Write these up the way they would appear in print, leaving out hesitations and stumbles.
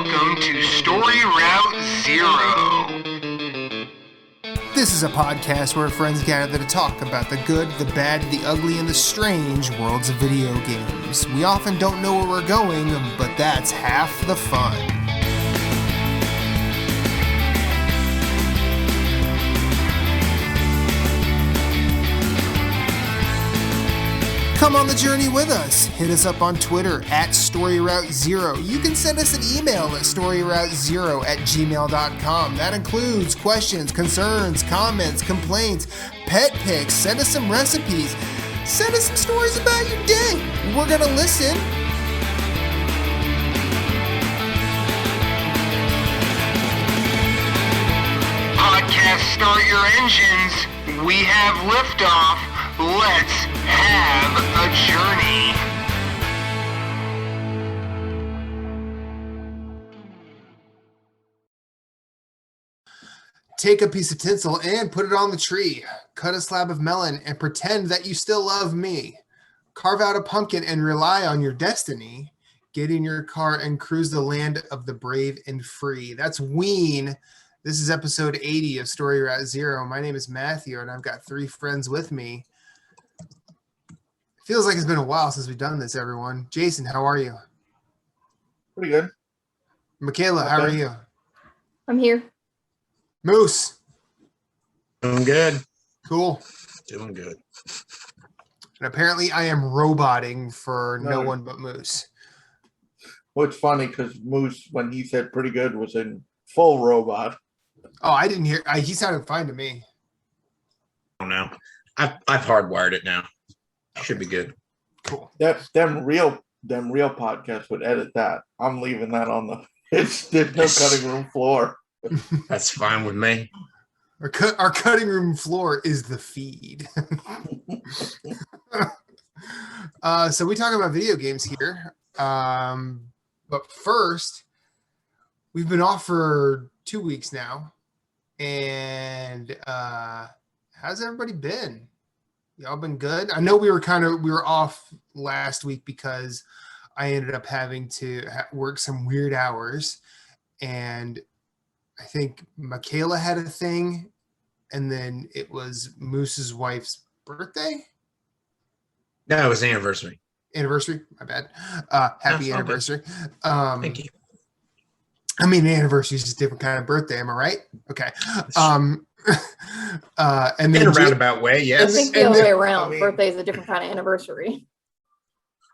Welcome to Story Route Zero. This is a podcast where friends gather to talk about the good, the bad, the ugly, and the strange worlds of video games. We often don't know where we're going, but that's half the fun. Come on the journey with us. Hit us up on Twitter at StoryRoute0. You can send us an email at StoryRoute0@gmail.com. That includes questions, concerns, comments, complaints, pet pics. Send us some recipes. Send us some stories about your day. We're going to listen. Podcast, start your engines. We have liftoff. Let's have a journey. Take a piece of tinsel and put it on the tree. Cut a slab of melon and pretend that you still love me. Carve out a pumpkin and rely on your destiny. Get in your car and cruise the land of the brave and free. That's Ween. This is episode 80 of Story Route Zero. My name is Matthew, and I've got three friends with me. Feels like it's been a while since we've done this, everyone. Jason, how are you? Pretty good. Michaela, how are you? I'm here. Moose. Doing good. Cool. Doing good. And apparently I am roboting for no one but Moose. Well, it's funny because Moose, when he said pretty good, was in full robot. Oh, I didn't hear. He sounded fine to me. I don't know. I've hardwired it now. Should be good. Cool. Them real podcasts would edit that. I'm leaving that on the no cutting room floor. That's fine with me. Our cutting room floor is the feed. So we talk about video games here. But first, we've been off for 2 weeks now. And how's everybody been? Y'all been good? I know we were off last week because I ended up having to work some weird hours, and I think Michaela had a thing, and then it was Moose's wife's birthday. No, it was anniversary. Anniversary, my bad. Happy anniversary. Thank you. I mean, anniversary is just a different kind of birthday. Am I right? Okay. And then In a roundabout way, I yes. think the other way around. I mean- Birthday is a different kind of anniversary.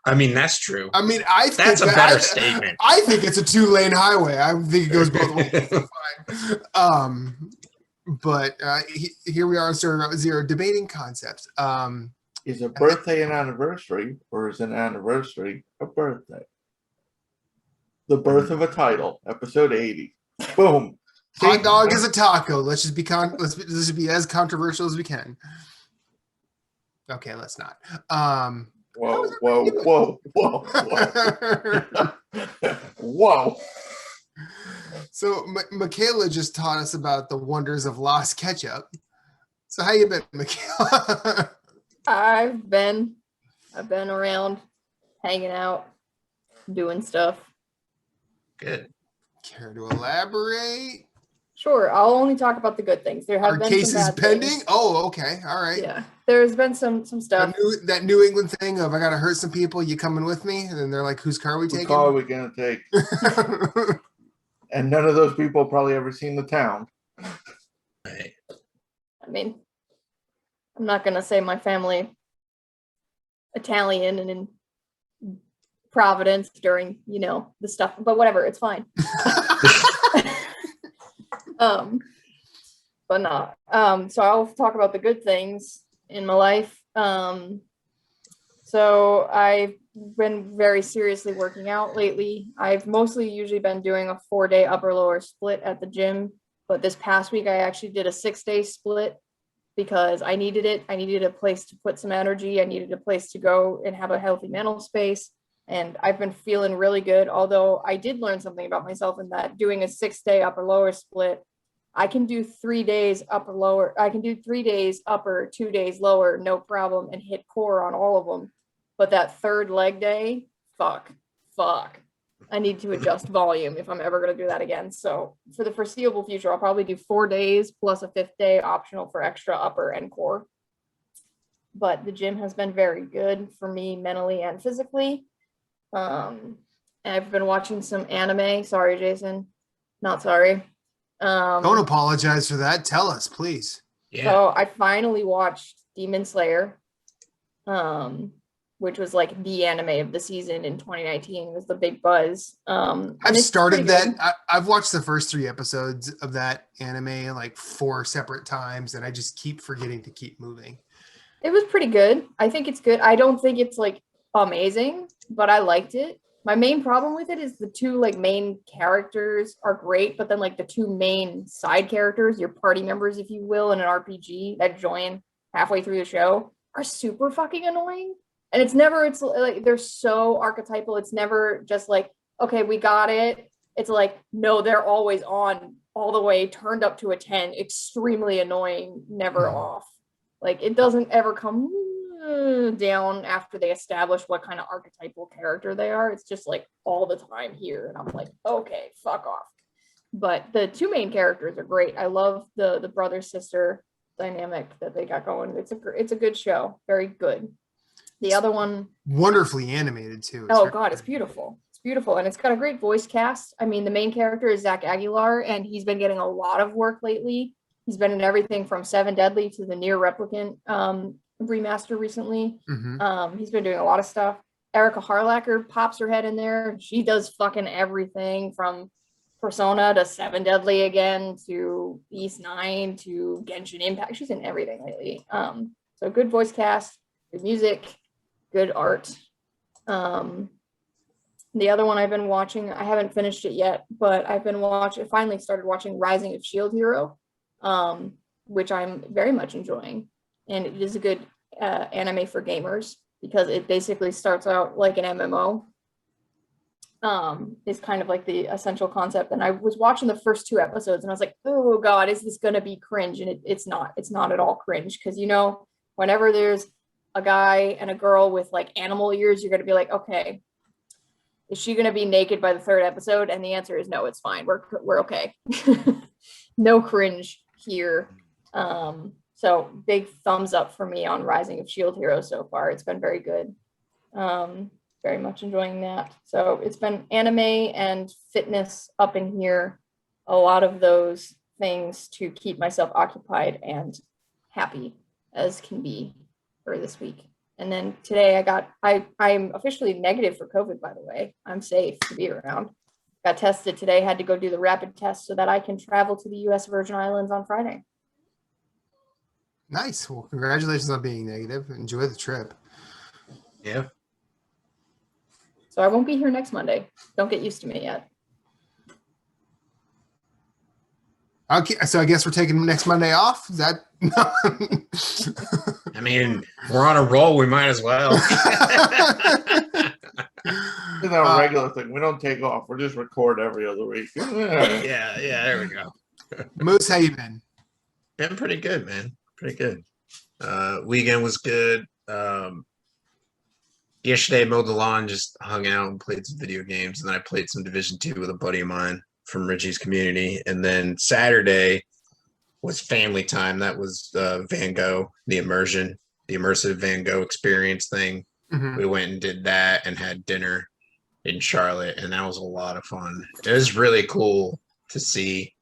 I mean, that's true. I mean, I think That's a better statement. I think it's a 2-lane highway. I think it goes both ways. It's fine. But here we are on Story Route Zero, debating concepts. Is a birthday an anniversary, or is an anniversary a birthday? The birth of a title, episode 80. Boom. Hot dog is a taco. Let's just be let's just be as controversial as we can. Okay, let's not. Whoa. Whoa. So Michaela just taught us about the wonders of lost ketchup. So how you been, Michaela? I've been around, hanging out, doing stuff. Good. Care to elaborate? Sure, I'll only talk about the good things. There have Are been cases some bad pending? things. Oh, okay. All right. Yeah, there's been some stuff. That New England thing of I gotta hurt some people, you coming with me? And then they're like, whose car are we Whose taking? car are we going to take? And none of those people have probably ever seen the town. Hey. I mean, I'm not gonna say my family Italian and in Providence during, the stuff, but whatever, it's fine. But not. So I'll talk about the good things in my life. So I've been very seriously working out lately. I've mostly usually been doing a 4-day upper lower split at the gym, but this past week I actually did a 6-day split because I needed it. I needed a place to put some energy. I needed a place to go and have a healthy mental space. And I've been feeling really good, although I did learn something about myself in that doing a 6-day upper lower split, I can do 3 days upper lower. I can do 3 days upper, 2 days lower, no problem, and hit core on all of them. But that third leg day, fuck. I need to adjust volume if I'm ever going to do that again. So for the foreseeable future, I'll probably do 4 days plus a 5th day optional for extra upper and core. But the gym has been very good for me mentally and physically. I've been watching some anime. Sorry, Jason. Not sorry. Don't apologize for that. Tell us, please. Yeah. So I finally watched Demon Slayer, which was like the anime of the season in 2019. It was the big buzz. I've started that. I've watched the first 3 episodes of that anime like 4 separate times, and I just keep forgetting to keep moving. It was pretty good. I think it's good. I don't think it's like amazing, but I liked it. My main problem with it is the 2 like main characters are great, but then like the 2 main side characters, your party members, if you will, in an RPG that join halfway through the show are super fucking annoying. And it's like they're so archetypal. It's never just like, okay, we got it. It's like, no, they're always on all the way, turned up to a 10, extremely annoying, never off. Like it doesn't ever come down after they establish what kind of archetypal character they are. It's just like all the time here. And I'm like, okay, fuck off. But the 2 main characters are great. I love the brother-sister dynamic that they got going. It's a good show. Very good. The other one, wonderfully animated too. It's beautiful. It's beautiful, and it's got a great voice cast. I mean, the main character is Zach Aguilar, and he's been getting a lot of work lately. He's been in everything from Seven Deadly to the Near Replicant remaster recently. He's been doing a lot of stuff. Erica Harlacher pops her head in there. She does fucking everything from Persona to Seven Deadly again to East 9 to Genshin Impact. She's in everything lately. So good voice cast, good music, good art. The other one I've been watching, I haven't finished it yet, but finally started watching Rising of Shield Hero, which I'm very much enjoying. And it is a good anime for gamers because it basically starts out like an MMO. Is kind of like the essential concept. And I was watching the first 2 episodes and I was like, oh God, is this going to be cringe? And it's not at all cringe. Cause whenever there's a guy and a girl with like animal ears, you're going to be like, okay, is she going to be naked by the 3rd episode? And the answer is no, it's fine. We're okay. No cringe here. So big thumbs up for me on Rising of Shield Hero so far. It's been very good. Very much enjoying that. So it's been anime and fitness up in here. A lot of those things to keep myself occupied and happy as can be for this week. And then today I'm officially negative for COVID, by the way. I'm safe to be around. Got tested today, had to go do the rapid test so that I can travel to the US Virgin Islands on Friday. Nice. Well, congratulations on being negative. Enjoy the trip. Yeah. So I won't be here next Monday. Don't get used to me yet. Okay, so I guess we're taking next Monday off. Is that? I mean, we're on a roll. We might as well. It's our regular thing. We don't take off. We just record every other week. Yeah, there we go. Moose, how you been? Been pretty good, man. Pretty good. Weekend was good. Yesterday, mowed the lawn, just hung out and played some video games. And then I played some Division 2 with a buddy of mine from Richie's community. And then Saturday was family time. That was Van Gogh, the immersive Van Gogh experience thing. Mm-hmm. We went and did that and had dinner in Charlotte. And that was a lot of fun. It was really cool to see.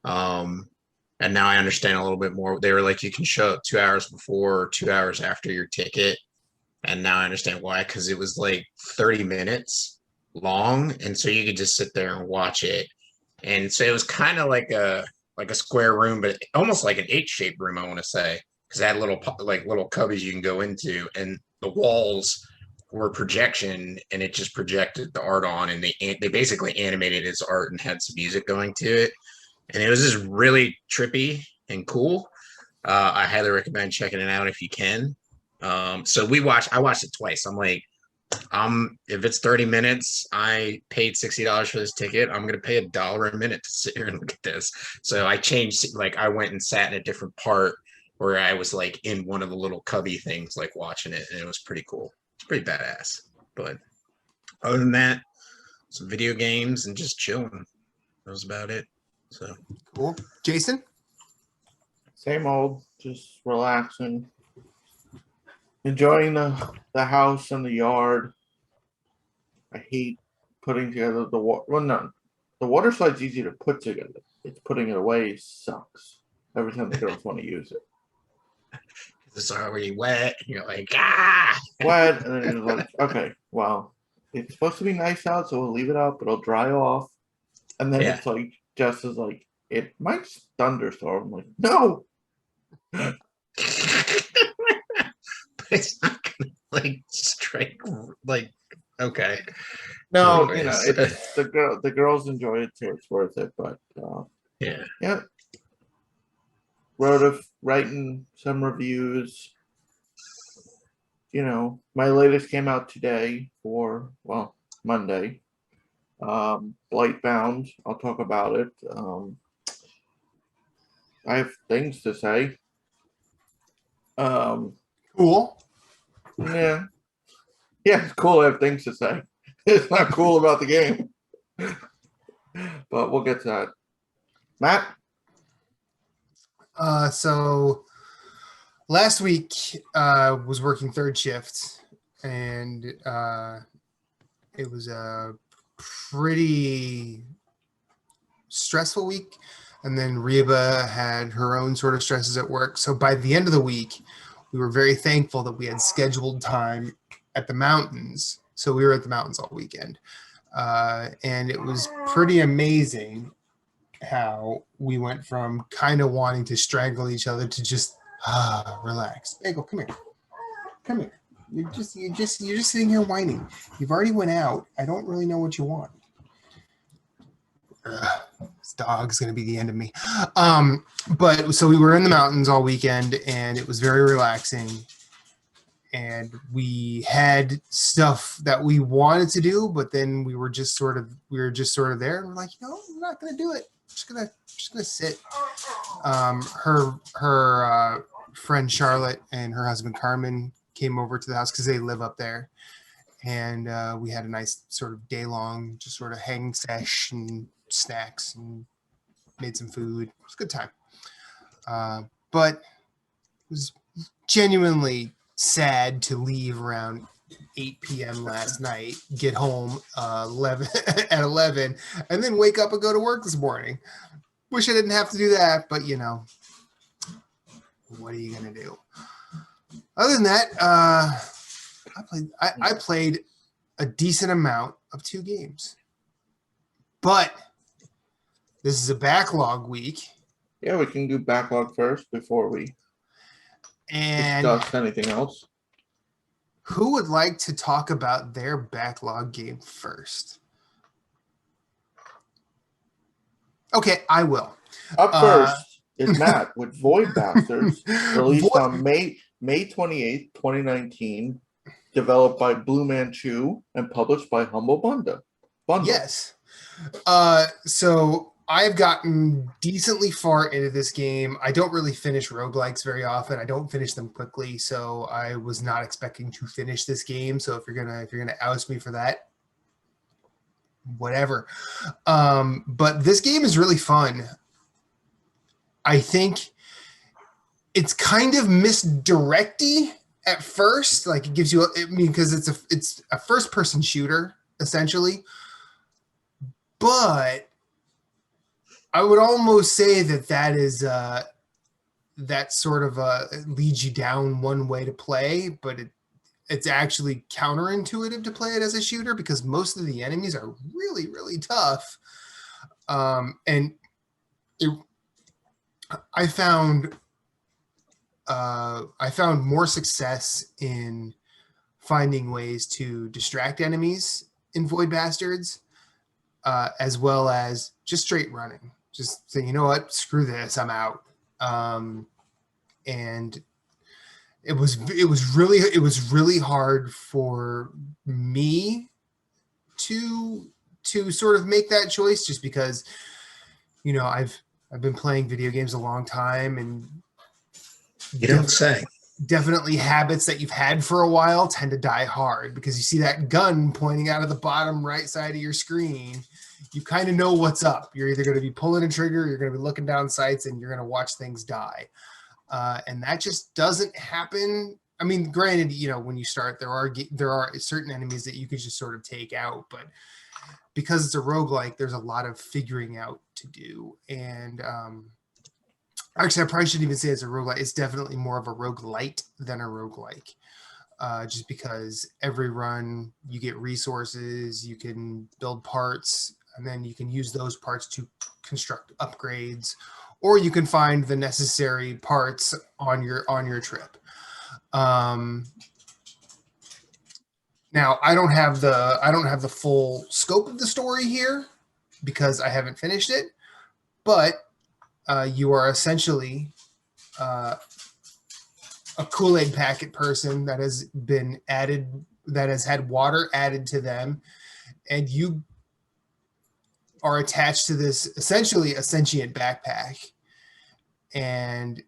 And now I understand a little bit more. They were like, you can show up 2 hours before or 2 hours after your ticket. And now I understand why, because it was like 30 minutes long. And so you could just sit there and watch it. And so it was kind of like a square room, but almost like an H-shaped room, I want to say, because it had little cubbies you can go into. And the walls were projection, and it just projected the art on. And they basically animated his art and had some music going to it. And it was just really trippy and cool. I highly recommend checking it out if you can. So I watched it twice. I'm like, if it's 30 minutes, I paid $60 for this ticket. I'm going to pay $1 a minute to sit here and look at this. So I changed, like I went and sat in a different part where I was like in one of the little cubby things, like watching it. And it was pretty cool. It's pretty badass. But other than that, some video games and just chilling. That was about it. So Cool. Jason? Same old, just relaxing, enjoying the house and the yard. I hate putting together the water. Well, no, the water slide's easy to put together. It's putting it away sucks. Every time the girls want to use it, it's already wet, and you're like, ah. wet, and then you're like, okay, well, it's supposed to be nice out, so we'll leave it up. It'll dry off, and then Yeah. it's like Jess is like, it might thunderstorm. I'm like, no. It's not gonna like strike like okay. No, Anyways. you know, it's the girls enjoy it, so it's worth it. But Yeah. writing some reviews. You know, my latest came out today for Monday. Blightbound. I'll talk about it. I have things to say. Cool. Yeah, it's cool. I have things to say. It's not cool about the game, but we'll get to that. Matt. So last week was working third shift, and it was a pretty stressful week. And then Reba had her own sort of stresses at work. So by the end of the week, we were very thankful that we had scheduled time at the mountains. So we were at the mountains all weekend. And it was pretty amazing how we went from kind of wanting to strangle each other to just relax. Bagel, come here. Come here. You're just sitting here whining. You've already went out. I don't really know what you want. This dog's gonna be the end of me. But so we were in the mountains all weekend, and it was very relaxing. And we had stuff that we wanted to do, but then we were just sort of there, and we're like, no, I'm not gonna do it. I'm just gonna sit. Her friend Charlotte and her husband Carmen came over to the house because they live up there, and we had a nice sort of day long, just sort of hang sesh and snacks and made some food. It was a good time. But it was genuinely sad to leave around 8 p.m. last night, get home at 11, and then wake up and go to work this morning. Wish I didn't have to do that, but you know, what are you gonna do? Other than that, I played a decent amount of 2 games, but this is a backlog week. Yeah, we can do backlog first before we And discuss anything else. who would like to talk about their backlog game first? Okay, I will. Up first is Matt with Void Bastards, released on May 28th, 2019, developed by Blue Manchu and published by Humble Bundle. Yes. So I've gotten decently far into this game. I don't really finish roguelikes very often. I don't finish them quickly, so I was not expecting to finish this game. So if you're gonna oust me for that, whatever. But this game is really fun. I think it's kind of misdirecty at first. Like it gives you, because it's a first person shooter essentially, but I would almost say that is that sort of leads you down one way to play, but it's actually counterintuitive to play it as a shooter because most of the enemies are really, really tough. And I found more success in finding ways to distract enemies in Void Bastards, as well as just straight running. Just saying, you know what, screw this, I'm out. And it was really hard for me to sort of make that choice, just because, you know, I've been playing video games a long time, and You don't say. definitely habits that you've had for a while tend to die hard because you see that gun pointing out of the bottom right side of your screen. You kind of know what's up. You're either going to be pulling a trigger, you're going to be looking down sights, and you're going to watch things die. And that just doesn't happen. I mean, granted, when you start, there are certain enemies that you could just sort of take out, but because it's a roguelike, there's a lot of figuring out to do. And actually, I probably shouldn't even say it's a roguelike. It's definitely more of a roguelite than a roguelike. Just because every run you get resources, you can build parts, and then you can use those parts to construct upgrades, or you can find the necessary parts on your trip. Now I don't have the full scope of the story here because I haven't finished it, but you are essentially a Kool-Aid packet person that has been added, that has had water added to them, and you are attached to this essentially a sentient backpack, and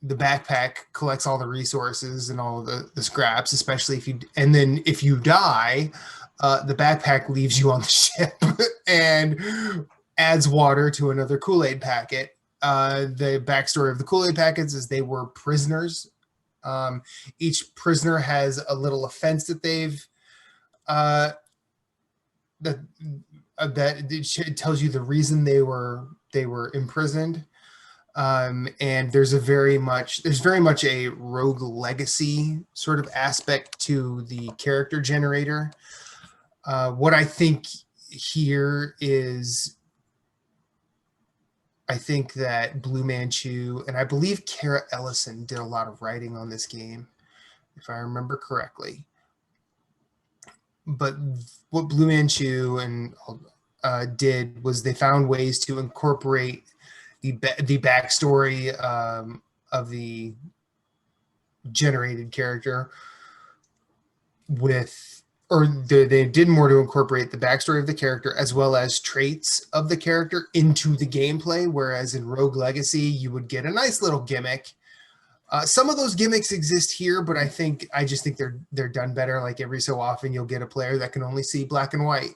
the backpack collects all the resources and all of the scraps, especially if you die, the backpack leaves you on the ship and adds water to another Kool-Aid packet. The backstory of the Kool-Aid packets is they were prisoners. Each prisoner has a little offense that they've that it tells you the reason they were imprisoned. And there's very much a rogue legacy sort of aspect to the character generator. What I think here is, I think that Blue Manchu, and I believe Kara Ellison did a lot of writing on this game, if I remember correctly. But what Blue Manchu and did was they found ways to incorporate the backstory of the generated character they did more to incorporate the backstory of the character as well as traits of the character into the gameplay, whereas in Rogue Legacy you would get a nice little gimmick. Some of those gimmicks exist here, but I just think they're done better. Like every so often you'll get a player that can only see black and white.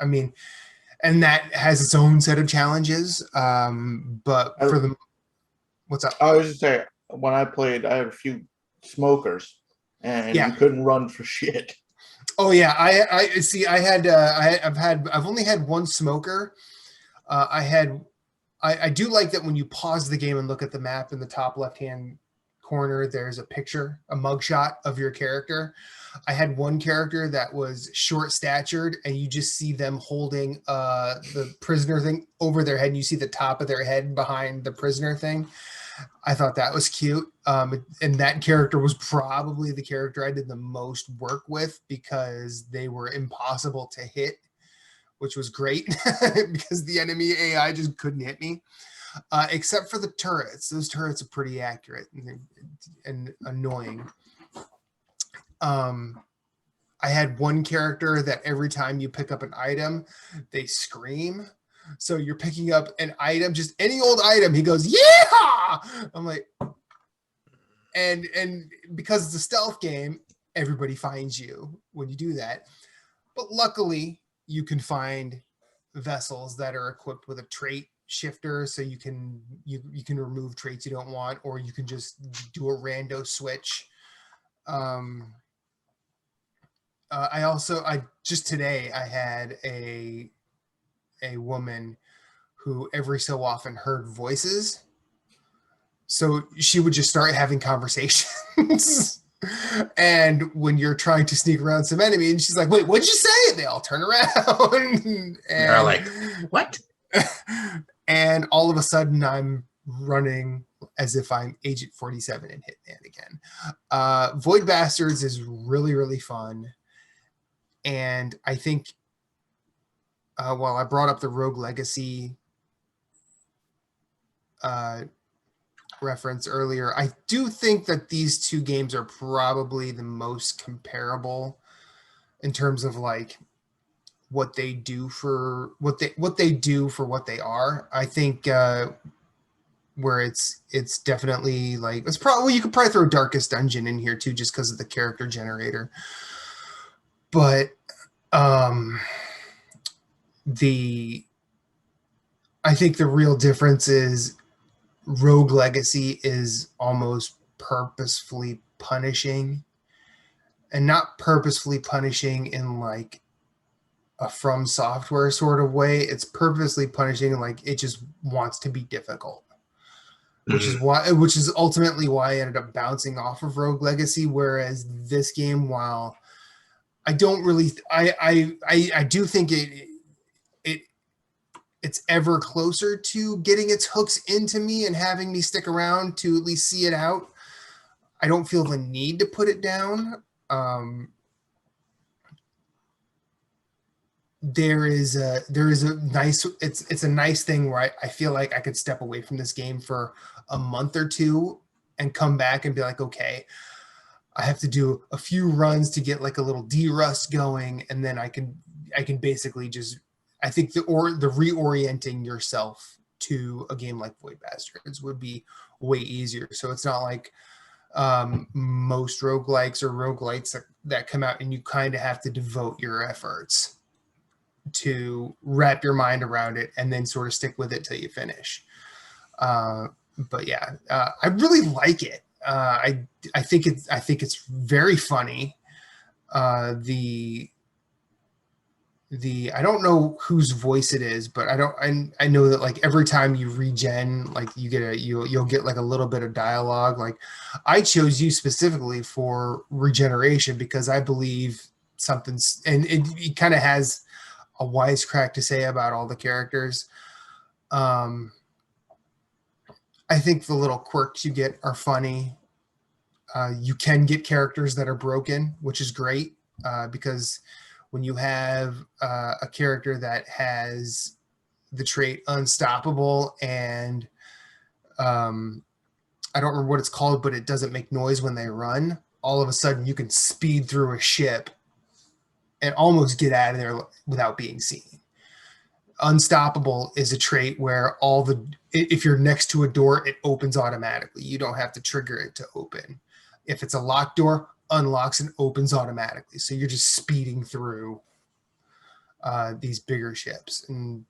I mean, and that has its own set of challenges. But what's up? I was just saying, when I played, I had a few smokers, and you couldn't run for shit. Oh yeah, I see. I've only had one smoker. I do like that when you pause the game and look at the map in the top left-hand corner, there's a picture, a mugshot of your character. I had one character that was short-statured, and you just see them holding the prisoner thing over their head, and you see the top of their head behind the prisoner thing. I thought that was cute. And that character was probably the character I did the most work with because they were impossible to hit, which was great because the enemy AI just couldn't hit me, except for the turrets. Those turrets are pretty accurate and annoying. I had one character that every time you pick up an item, they scream. So you're picking up an item, just any old item. He goes, yeah! I'm like, and because it's a stealth game, everybody finds you when you do that. But luckily, you can find vessels that are equipped with a trait shifter, so you can remove traits you don't want, or you can just do a rando switch. Just today I had a woman who every so often heard voices, so she would just start having conversations. And when you're trying to sneak around some enemy, and she's like, "Wait, what'd you say?" And they all turn around, and they're like, "What?" And all of a sudden, I'm running as if I'm Agent 47 in Hitman again. Void Bastards is really, really fun, and I think while I brought up the Rogue Legacy reference earlier, I do think that these two games are probably the most comparable in terms of like what they do for what they are. I think where it's definitely like it's probably you could probably throw Darkest Dungeon in here too, just because of the character generator. But I think the real difference is Rogue Legacy is almost purposefully punishing, and not purposefully punishing in like a From Software sort of way. It's purposely punishing like it just wants to be difficult, which is ultimately why I ended up bouncing off of Rogue Legacy. Whereas this game, while I don't really, I do think it's ever closer to getting its hooks into me and having me stick around to at least see it out. I don't feel the need to put it down. There is a nice, it's a nice thing where I feel like I could step away from this game for a month or two and come back and be like, okay, I have to do a few runs to get like a little de-rust going, and then I can basically just, I think the reorienting yourself to a game like Void Bastards would be way easier. So it's not like most roguelikes or roguelites that come out and you kind of have to devote your efforts to wrap your mind around it and then sort of stick with it till you finish. But yeah, I really like it. I think it's very funny. I don't know whose voice it is, but I know that like every time you regen, like you'll get like a little bit of dialogue. Like I chose you specifically for regeneration because I believe something's, and it kind of has a wisecrack to say about all the characters. I think the little quirks you get are funny. You can get characters that are broken, which is great because when you have a character that has the trait unstoppable and I don't remember what it's called, but it doesn't make noise when they run, all of a sudden you can speed through a ship and almost get out of there without being seen. Unstoppable is a trait where if you're next to a door, it opens automatically. You don't have to trigger it to open. If it's a locked door, unlocks and opens automatically. So you're just speeding through these bigger ships. And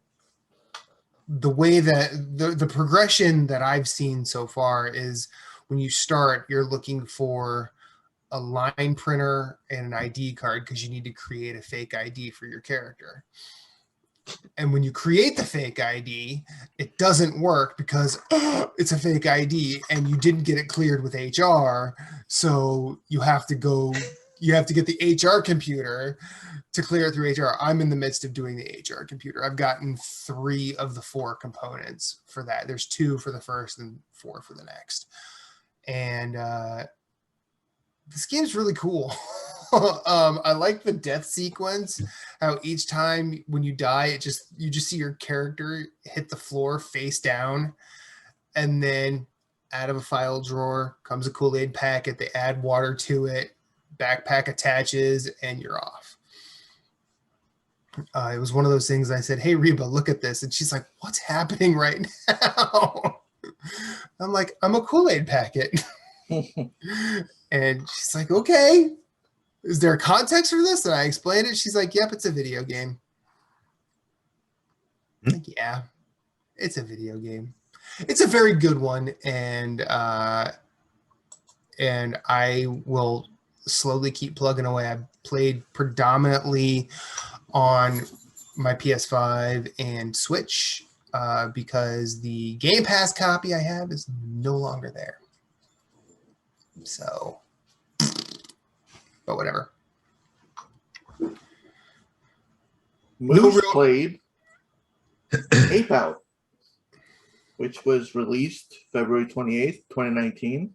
the way that the progression that I've seen so far is when you start, you're looking for a line printer and an ID card because you need to create a fake ID for your character. And when you create the fake ID, it doesn't work because it's a fake ID and you didn't get it cleared with HR. So you have to get the HR computer to clear it through HR. I'm in the midst of doing the HR computer. I've gotten 3 of the 4 components for that. There's 2 for the first and 4 for the next. And this game's really cool. I like the death sequence, how each time when you die, you just see your character hit the floor face down, and then out of a file drawer comes a Kool-Aid packet. They add water to it, backpack attaches, and you're off. It was one of those things I said, hey, Reba, look at this. And she's like, what's happening right now? I'm like, I'm a Kool-Aid packet. And she's like, okay. Is there a context for this? And I explained it. She's like, yep, it's a video game. I'm like, yeah, it's a video game. It's a very good one. And I will slowly keep plugging away. I've played predominantly on my PS5 and Switch because the Game Pass copy I have is no longer there. So, but whatever. Moose played Ape Out, which was released February 28th, 2019.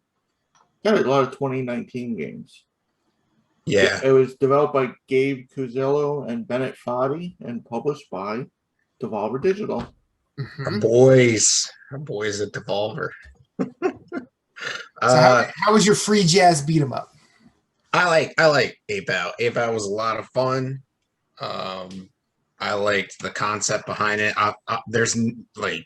Got a lot of 2019 games. Yeah. It was developed by Gabe Cusillo and Bennett Foddy and published by Devolver Digital. Mm-hmm. Our boys at Devolver. So how was your free jazz beat 'em up? I like Ape Out. Ape Out was a lot of fun. I liked the concept behind it. There's like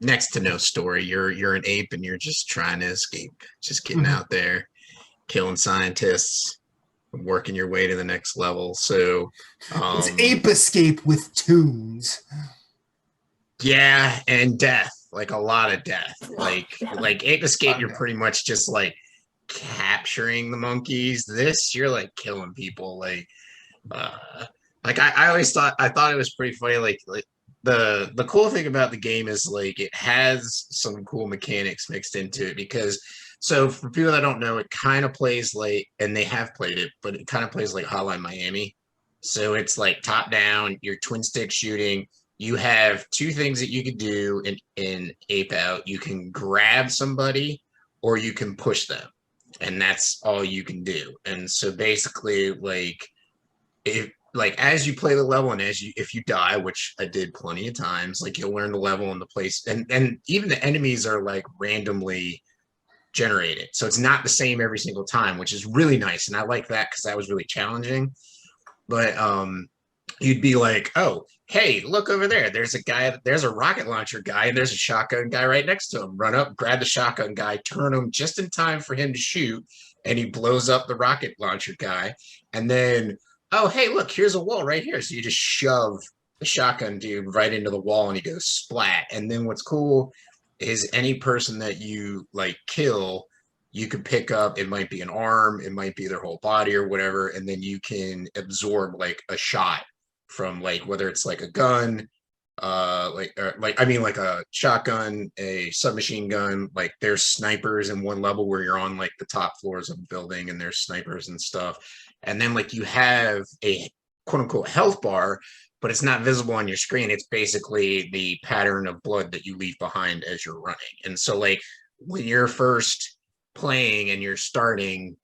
next to no story. You're an ape and you're just trying to escape, just getting out there, killing scientists, working your way to the next level. So It's Ape Escape with tunes. yeah, and death, like a lot of death. Like Ape Escape, you're pretty much just like capturing the monkeys. This, you're like killing people. Like I always thought it was pretty funny. Like the cool thing about the game is like it has some cool mechanics mixed into it because so for people that don't know, it kind of plays like, and they have played it, but it kind of plays like Hotline Miami. So it's like top down, you're twin stick shooting. You have two things that you could do in Ape Out. You can grab somebody or you can push them. And that's all you can do. And so basically, like if like as you play the level and as you if you die, which I did plenty of times, like you'll learn the level and the place, and even the enemies are like randomly generated, so it's not the same every single time, which is really nice, and I like that because that was really challenging. But you'd be like, oh, hey, look over there, there's a guy, there's a rocket launcher guy, and there's a shotgun guy right next to him. Run up, grab the shotgun guy, turn him just in time for him to shoot, and he blows up the rocket launcher guy. And then, oh, hey, look, here's a wall right here. So you just shove the shotgun dude right into the wall and he goes splat. And then what's cool is any person that you like kill, you could pick up, it might be an arm, it might be their whole body or whatever, and then you can absorb like a shot from like whether it's like a gun, like I mean like a shotgun, a submachine gun. Like there's snipers in one level where you're on like the top floors of a building and there's snipers and stuff. And then like you have a quote unquote health bar, but it's not visible on your screen. It's basically the pattern of blood that you leave behind as you're running. And so like when you're first playing and you're starting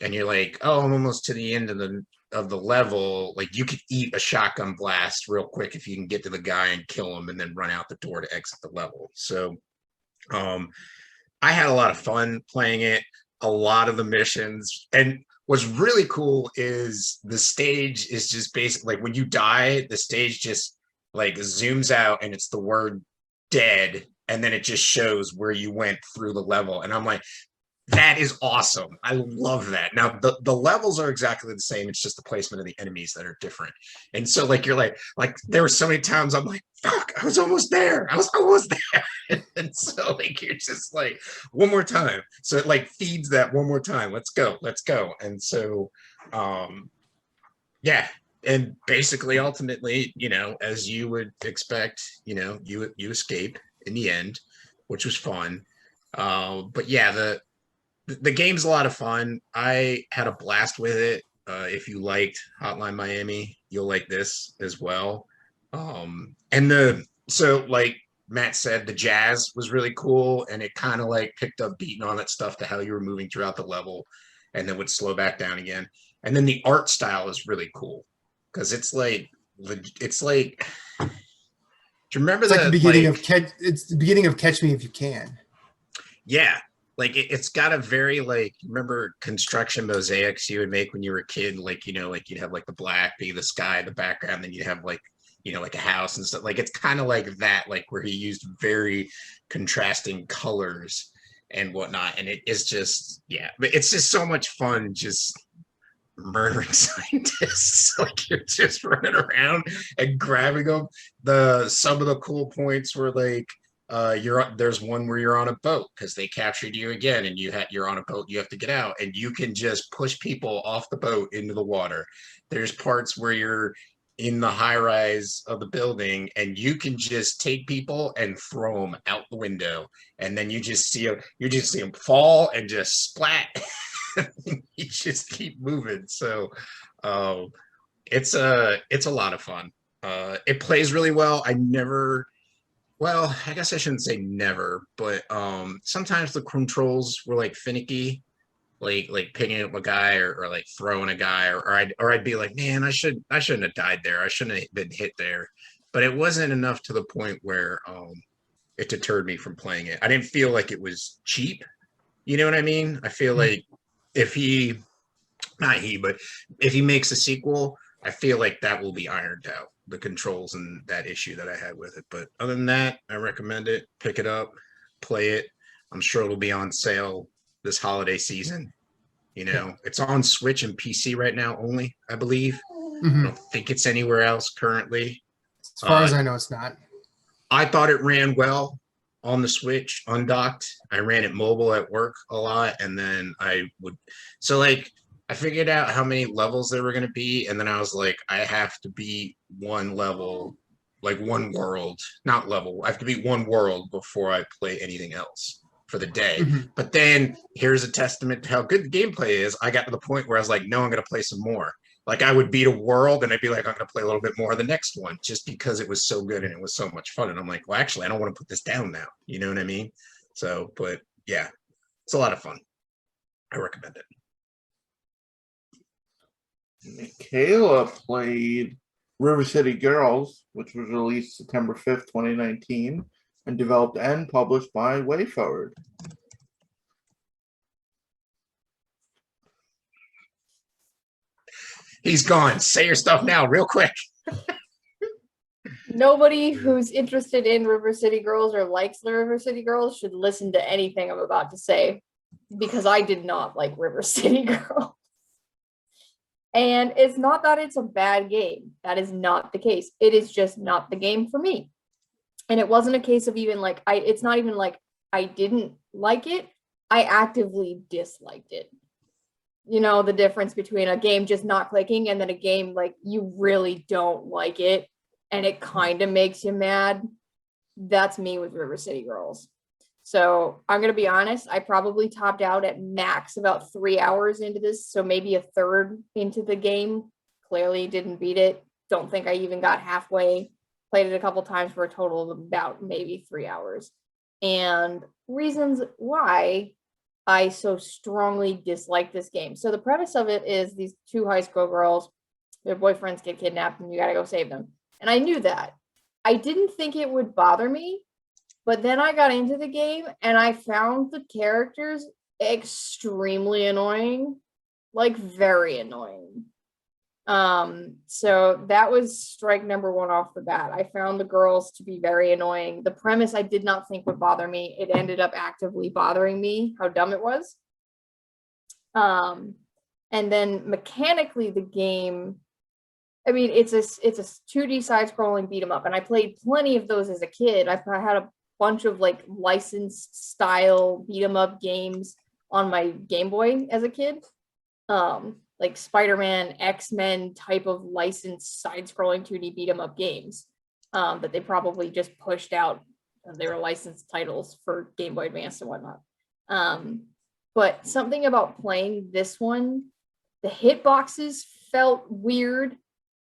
and you're like, oh, I'm almost to the end of the level, like you could eat a shotgun blast real quick if you can get to the guy and kill him and then run out the door to exit the level. So I had a lot of fun playing it. A lot of the missions, and what's really cool is the stage is just basically like when you die, the stage just like zooms out and it's the word dead, and then it just shows where you went through the level. And I'm like, that is awesome. I love that. Now the levels are exactly the same. It's just the placement of the enemies that are different. And so like you're like there were so many times I'm like, fuck, I was almost there. I was almost there. And so like you're just like, one more time. So it like feeds that one more time. Let's go. Let's go. And so yeah. And basically ultimately, you know, as you would expect, you know, you escape in the end, which was fun. But yeah, the game's a lot of fun. I had a blast with it. If you liked Hotline Miami, you'll like this as well. So like Matt said, the jazz was really cool, and it kind of like picked up beating on that stuff to how you were moving throughout the level, and then would slow back down again. And then the art style is really cool because it's like. Do you remember It's like the beginning like, of it's the beginning of Catch Me If You Can. yeah, like it's got a very like, remember construction mosaics you would make when you were a kid, like, you know, like you'd have like the black be the sky, the background, then you'd have like, you know, like a house and stuff. Like it's kind of like that, like where he used very contrasting colors and whatnot. And it is just, yeah, but it's just so much fun just murdering scientists. Like you're just running around and grabbing them. Some of the cool points were like there's one where you're on a boat because they captured you again, and you're on a boat, you have to get out, and you can just push people off the boat into the water. There's parts where you're in the high rise of the building and you can just take people and throw them out the window, and then you just see them fall and just splat. You just keep moving. So it's a lot of fun. It plays really well. Well, I guess I shouldn't say never, but sometimes the controls were like finicky, like picking up a guy or like throwing a guy, or I'd be like, man, I shouldn't have died there. I shouldn't have been hit there. But it wasn't enough to the point where it deterred me from playing it. I didn't feel like it was cheap. You know what I mean? I feel like if he, not he, but if he makes a sequel, I feel like that will be ironed out, the controls and that issue that I had with it. But other than that, I recommend it. Pick it up, play it. I'm sure it'll be on sale this holiday season. You know, it's on Switch and PC right now only, I believe. I Mhm. don't think it's anywhere else currently. As far as I know, it's not. I thought it ran well on the Switch, undocked. I ran it mobile at work a lot, and then I figured out how many levels there were going to be, and then I was like, I have to beat one level, like one world, not level. I have to beat one world before I play anything else for the day. Mhm. But then here's a testament to how good the gameplay is. I got to the point where I was like, no, I'm going to play some more. Like I would beat a world and I'd be like, I'm going to play a little bit more of the next one just because it was so good and it was so much fun. And I'm like, well, actually, I don't want to put this down now. You know what I mean? So, but yeah, it's a lot of fun. I recommend it. Michaela played River City Girls, which was released September 5th, 2019, and developed and published by WayForward. He's gone. Say your stuff now, real quick. Nobody who's interested in River City Girls or likes the River City Girls should listen to anything I'm about to say, because I did not like River City Girls. And it's not that it's a bad game. That is not the case. It is just not the game for me. And it wasn't a case of even like, it's not even like I didn't like it. I actively disliked it. You know, the difference between a game just not clicking and then a game like you really don't like it and it kind of makes you mad. That's me with River City Girls. So I'm going to be honest, I probably topped out at max about 3 hours into this. So maybe a third into the game. Clearly didn't beat it. Don't think I even got halfway. Played it a couple times for a total of about maybe 3 hours. And reasons why I so strongly dislike this game. So the premise of it is these two high school girls, their boyfriends get kidnapped and you got to go save them. And I knew that. I didn't think it would bother me, but then I got into the game and I found the characters extremely annoying, like very annoying. So that was strike number one off the bat. I found the girls to be very annoying. The premise I did not think would bother me. It ended up actively bothering me, how dumb it was. And then mechanically the game, I mean, it's a 2D side-scrolling beat 'em up, and I played plenty of those as a kid. I had a bunch of like licensed style beat 'em up games on my Game Boy as a kid. Like Spider-Man, X-Men type of licensed side-scrolling 2D beat 'em up games that they probably just pushed out. They were licensed titles for Game Boy Advance and whatnot. But something about playing this one, the hitboxes felt weird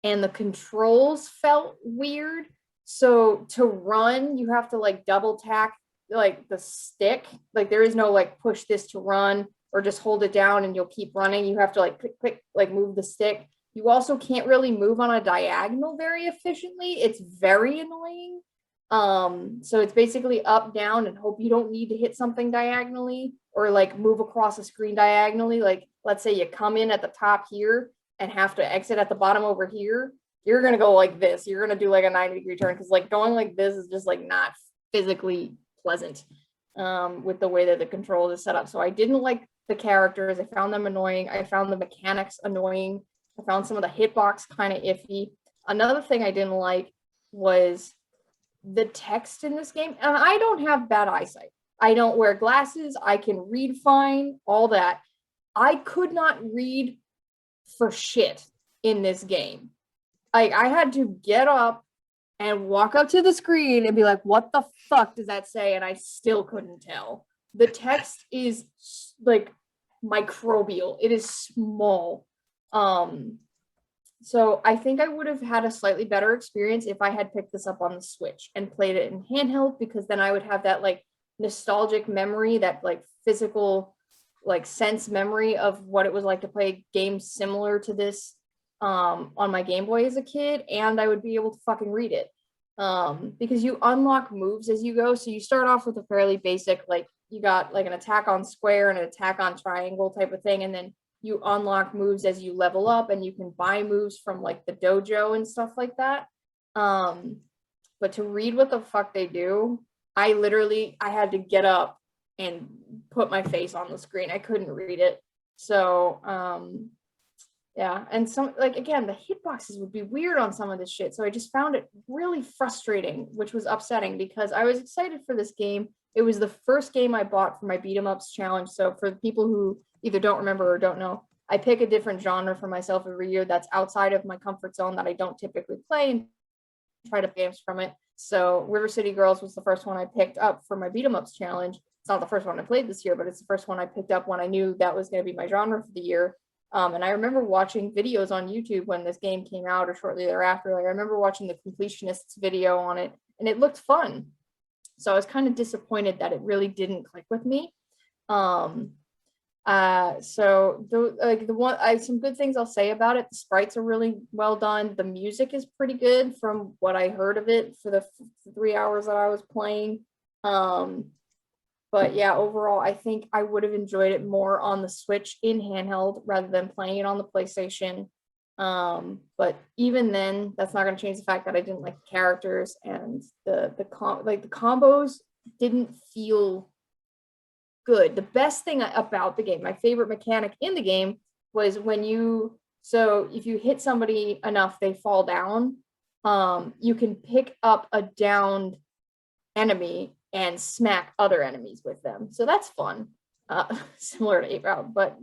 and the controls felt weird. So to run, you have to like double tap like the stick. Like there is no like push this to run or just hold it down and you'll keep running. You have to like click, like move the stick. You also can't really move on a diagonal very efficiently. It's very annoying. So it's basically up, down, and hope you don't need to hit something diagonally or like move across a screen diagonally. Like let's say you come in at the top here and have to exit at the bottom over here. You're gonna go like this. You're gonna do like a 90-degree turn because like going like this is just like not physically pleasant with the way that the control is set up. So I didn't like the characters. I found them annoying. I found the mechanics annoying. I found some of the hitbox kind of iffy. Another thing I didn't like was the text in this game. And I don't have bad eyesight. I don't wear glasses. I can read fine, all that. I could not read for shit in this game. Like I had to get up and walk up to the screen and be like, what the fuck does that say? And I still couldn't tell. The text is like microbial. It is small. So I think I would have had a slightly better experience if I had picked this up on the Switch and played it in handheld, because then I would have that like nostalgic memory, that like physical like sense memory of what it was like to play games similar to this on my Game Boy as a kid, and I would be able to fucking read it. Because you unlock moves as you go. So you start off with a fairly basic, like you got like an attack on square and an attack on triangle type of thing, and then you unlock moves as you level up, and you can buy moves from like the dojo and stuff like that. But to read what the fuck they do, I had to get up and put my face on the screen. I couldn't read it. So yeah, and some, like, again, the hitboxes would be weird on some of this shit. So I just found it really frustrating, which was upsetting because I was excited for this game. It was the first game I bought for my beat 'em ups challenge. So for people who either don't remember or don't know, I pick a different genre for myself every year that's outside of my comfort zone that I don't typically play, and try to games from it. So River City Girls was the first one I picked up for my beat 'em ups challenge. It's not the first one I played this year, but it's the first one I picked up when I knew that was going to be my genre for the year. And I remember watching videos on YouTube when this game came out or shortly thereafter. Like, I remember watching the completionist's video on it, and it looked fun. So I was kind of disappointed that it really didn't click with me. Some good things I'll say about it. The sprites are really well done. The music is pretty good from what I heard of it for the 3 hours that I was playing. But yeah, overall, I think I would have enjoyed it more on the Switch in handheld rather than playing it on the PlayStation. But even then, that's not going to change the fact that I didn't like the characters, and the combos didn't feel good. The best thing about the game, my favorite mechanic in the game, was if you hit somebody enough, they fall down. You can pick up a downed enemy and smack other enemies with them. So that's fun, similar to Ape Out, but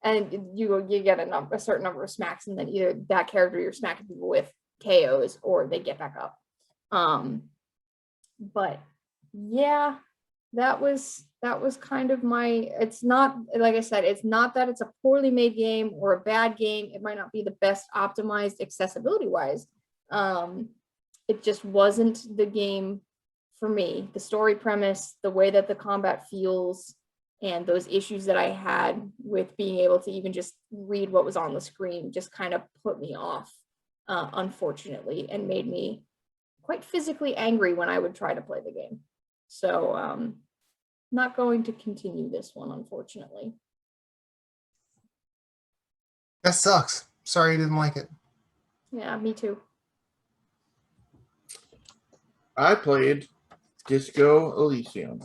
and you get a certain number of smacks, and then either that character you're smacking people with KOs or they get back up. But yeah, that was kind of it's not, like I said, it's not that it's a poorly made game or a bad game. It might not be the best optimized accessibility wise. It just wasn't the game for me. The story premise, the way that the combat feels, and those issues that I had with being able to even just read what was on the screen just kind of put me off, unfortunately, and made me quite physically angry when I would try to play the game. So not going to continue this one, unfortunately. That sucks. Sorry you didn't like it. Yeah, me too. I played Disco Elysium,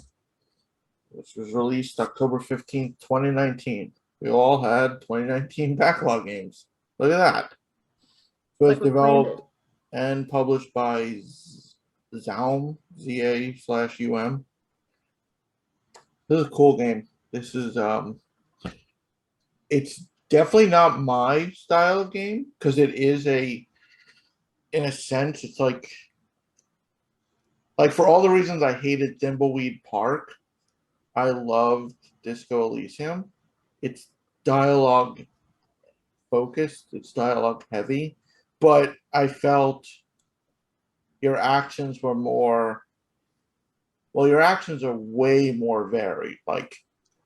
which was released October 15th, 2019. We all had 2019 backlog games. Look at that. It was developed and published by Zaum, ZA/UM. This is a cool game. This is it's definitely not my style of game, because it is in a sense, it's like for all the reasons I hated Thimbleweed Park, I loved Disco Elysium. It's dialogue focused, it's dialogue heavy, but I felt your actions were your actions are way more varied. Like,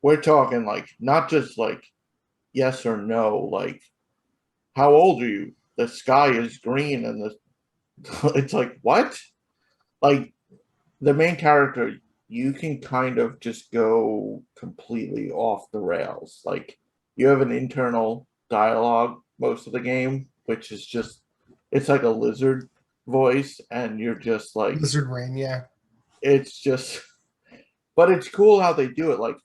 we're talking like not just like yes or no, like how old are you? The sky is green and it's like, what? Like, the main character, you can kind of just go completely off the rails. Like, you have an internal dialogue most of the game, which is just, it's like a lizard voice, and you're just like Lizard Rain, yeah. It's just, but it's cool how they do it. Like,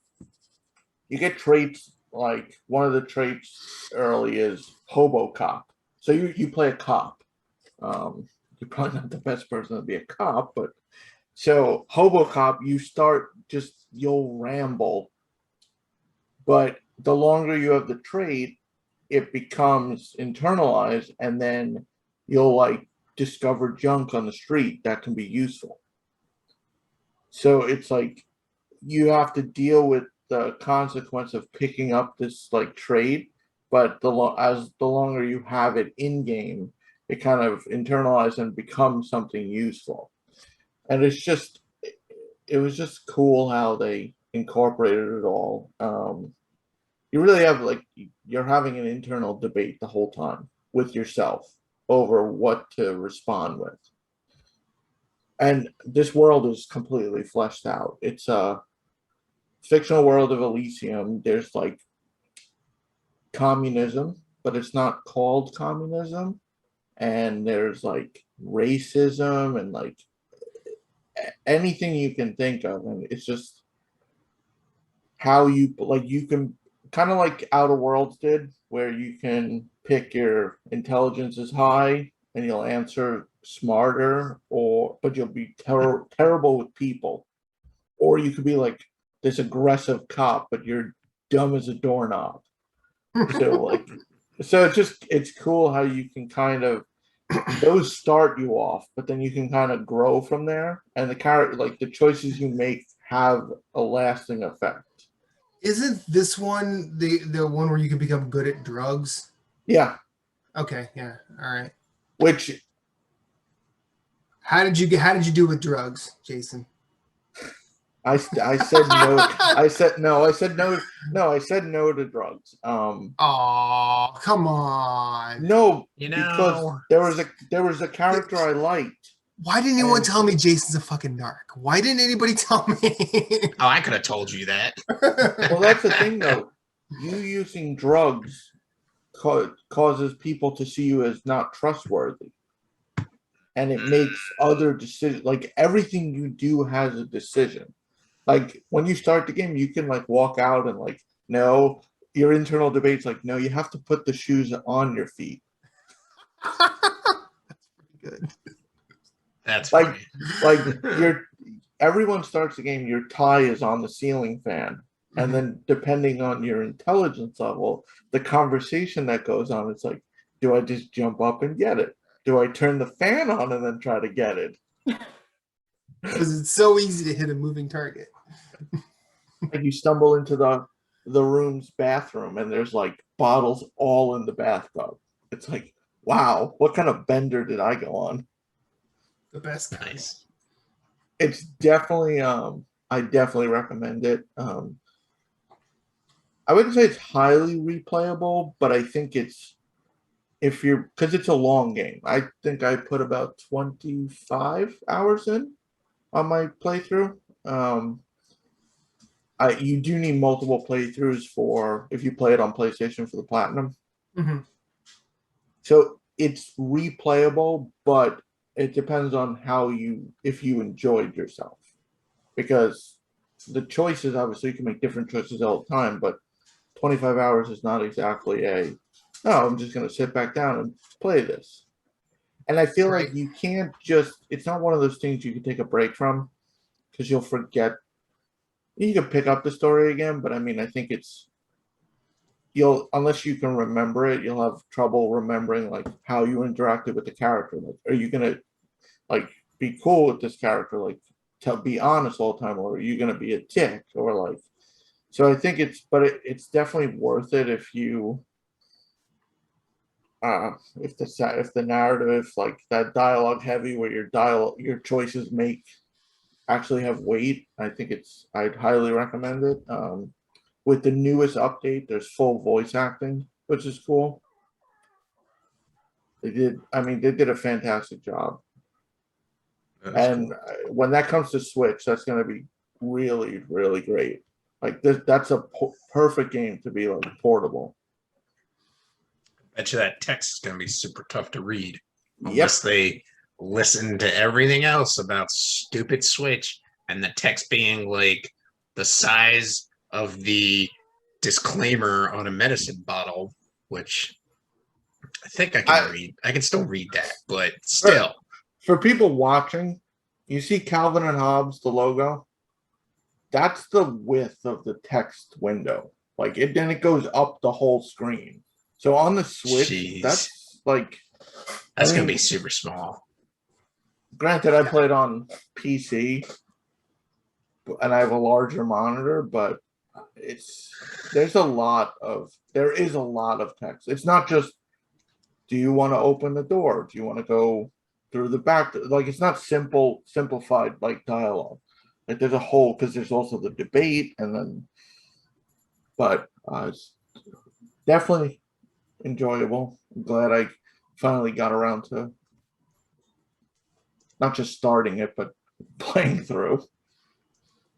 you get traits, like one of the traits early is Hobo Cop. So you play a cop. You're probably not the best person to be a cop, but so Hobo Cop, you'll ramble, but the longer you have the trait, it becomes internalized, and then you'll like discover junk on the street that can be useful. So it's like you have to deal with the consequence of picking up this like trait, but as the longer you have it in game, it kind of internalizes and becomes something useful. And it was just cool how they incorporated it all. You really have you're having an internal debate the whole time with yourself over what to respond with. And this world is completely fleshed out. It's a fictional world of Elysium. There's like communism, but it's not called communism. And there's like racism and like anything you can think of, and it's just how you like you can kind of like Outer Worlds did, where you can pick your intelligence is high and you'll answer smarter, or but you'll be terrible with people, or you could be like this aggressive cop, but you're dumb as a doorknob. So like, so it's cool how you can kind of those start you off, but then you can kind of grow from there, and the character like the choices you make have a lasting effect. Isn't this one the one where you can become good at drugs? Yeah, Okay, yeah, all right. which How did you do with drugs, Jason? I said no. I said no. I said no. No, I said no to drugs. Oh, come on. No, You because know, there was a character I liked. Why didn't anyone tell me Jason's a fucking narc? Why didn't anybody tell me? oh, I could have told you that. Well, that's the thing, though. You using drugs causes people to see you as not trustworthy, and it makes other decisions. Like everything you do has a decision. Like when you start the game, you can like walk out and like no. Your internal debate's like no. You have to put the shoes on your feet. That's pretty good. That's Like funny. everyone starts the game, your tie is on the ceiling fan. And then depending on your intelligence level, the conversation that goes on, it's like, do I just jump up and get it? Do I turn the fan on and then try to get it? Because it's so easy to hit a moving target. Like you stumble into the room's bathroom and there's like bottles all in the bathtub. It's like, wow, what kind of bender did I go on? The best kind. Nice. It's definitely I definitely recommend it. I wouldn't say it's highly replayable, but I think it's if you're because it's a long game. I think I put about 25 hours in on my playthrough. You do need multiple playthroughs for if you play it on PlayStation for the platinum. Mm-hmm. So it's replayable, but it depends on if you enjoyed yourself, because the choices obviously you can make different choices all the time, but 25 hours is not exactly I'm just going to sit back down and play this. And I feel like you can't it's not one of those things you can take a break from because you'll forget. You can pick up the story again, but I mean, I think unless you can remember it, you'll have trouble remembering like how you interacted with the character. Like, are you going to like be cool with this character? Like, to be honest all the time, or are you going to be a dick or like, so I think it's definitely worth it if you if the narrative like that dialogue heavy where your choices actually have weight. I think I'd highly recommend it. With the newest update, there's full voice acting, which is cool. They did a fantastic job. And when that comes to Switch, that's going to be really, really great. Like that's a perfect game to be like portable. I bet you that text is going to be super tough to read unless they listen to everything else about stupid Switch and the text being like the size of the disclaimer on a medicine bottle, which I think I can read. I can still read that, but still. For people watching, you see Calvin and Hobbes, the logo. That's the width of the text window. Like then it goes up the whole screen. So on the Switch, that's going to be super small. Granted, I played on PC and I have a larger monitor, but there is a lot of text. It's not just, do you want to open the door? Do you want to go through the back? Like it's not simplified like dialogue. Like there's a whole, because there's also the debate but it's definitely enjoyable. I'm glad I finally got around to not just starting it, but playing through.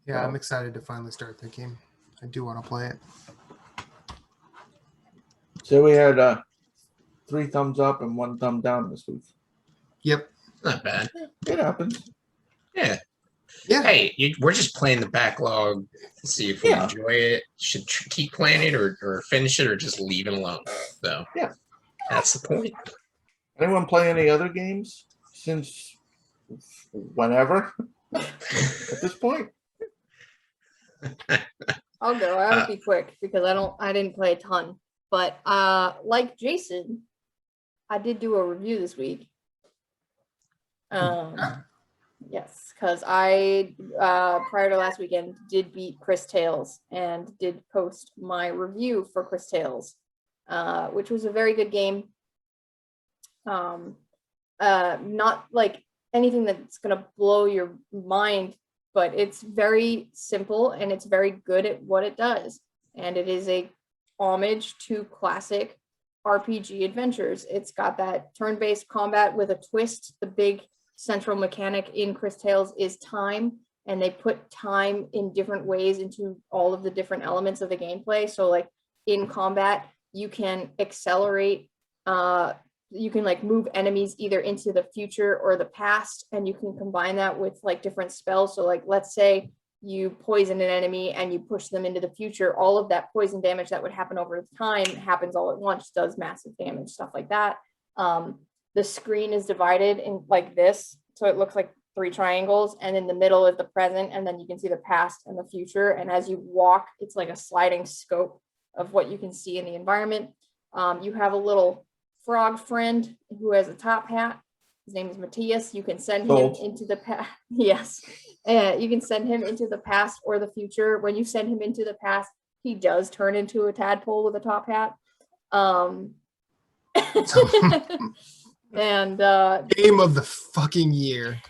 Yeah, I'm excited to finally start that game. I do want to play it. So we had 3 thumbs up and 1 thumb down this week. Yep. Not bad. It happens. Yeah. Yeah. Hey, we're just playing the backlog to see if we Yeah. enjoy it. Should keep playing it or finish it or just leave it alone. So Yeah. that's the point. Anyone play any other games since whenever at this point? I'll go. I'll be quick because I didn't play a ton. But like Jason, I did do a review this week. Yes, because I prior to last weekend did beat Chris Tales and did post my review for Chris Tales, which was a very good game. Not like anything that's gonna blow your mind, but it's very simple and it's very good at what it does. And it is a homage to classic RPG adventures. It's got that turn-based combat with a twist. The big central mechanic in Chris Tales is time, and they put time in different ways into all of the different elements of the gameplay. So like in combat, you can accelerate, you can like move enemies either into the future or the past, and you can combine that with like different spells. So like, let's say you poison an enemy and you push them into the future, all of that poison damage that would happen over time happens all at once, does massive damage, stuff like that. The screen is divided in like this, so it looks like 3 triangles, and in the middle is the present, and then you can see the past and the future. And as you walk, it's like a sliding scope of what you can see in the environment. You have a little frog friend who has a top hat. His name is Matthias. You can send him into the past. Yes. You can send him into the past or the future. When you send him into the past, he does turn into a tadpole with a top hat. And Game of the fucking year.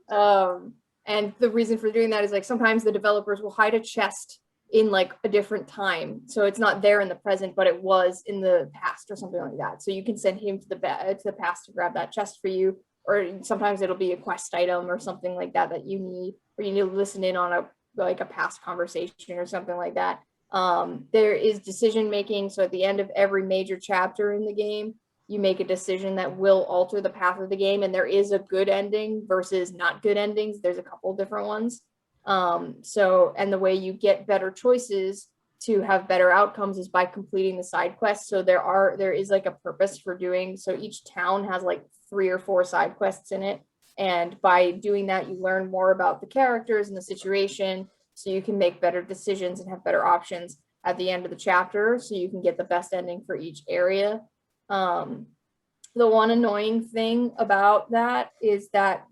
And the reason for doing that is like sometimes the developers will hide a chest in like a different time, so it's not there in the present, but it was in the past or something like that. So you can send him to the past to grab that chest for you, or sometimes it'll be a quest item or something like that that you need, or you need to listen in on a past conversation or something like that. There is decision making, so at the end of every major chapter in the game, you make a decision that will alter the path of the game, and there is a good ending versus not good endings. There's a couple different ones. And the way you get better choices to have better outcomes is by completing the side quests. So there is like a purpose for doing, so each town has like 3 or 4 side quests in it. And by doing that, you learn more about the characters and the situation, so you can make better decisions and have better options at the end of the chapter, so you can get the best ending for each area. The one annoying thing about that is that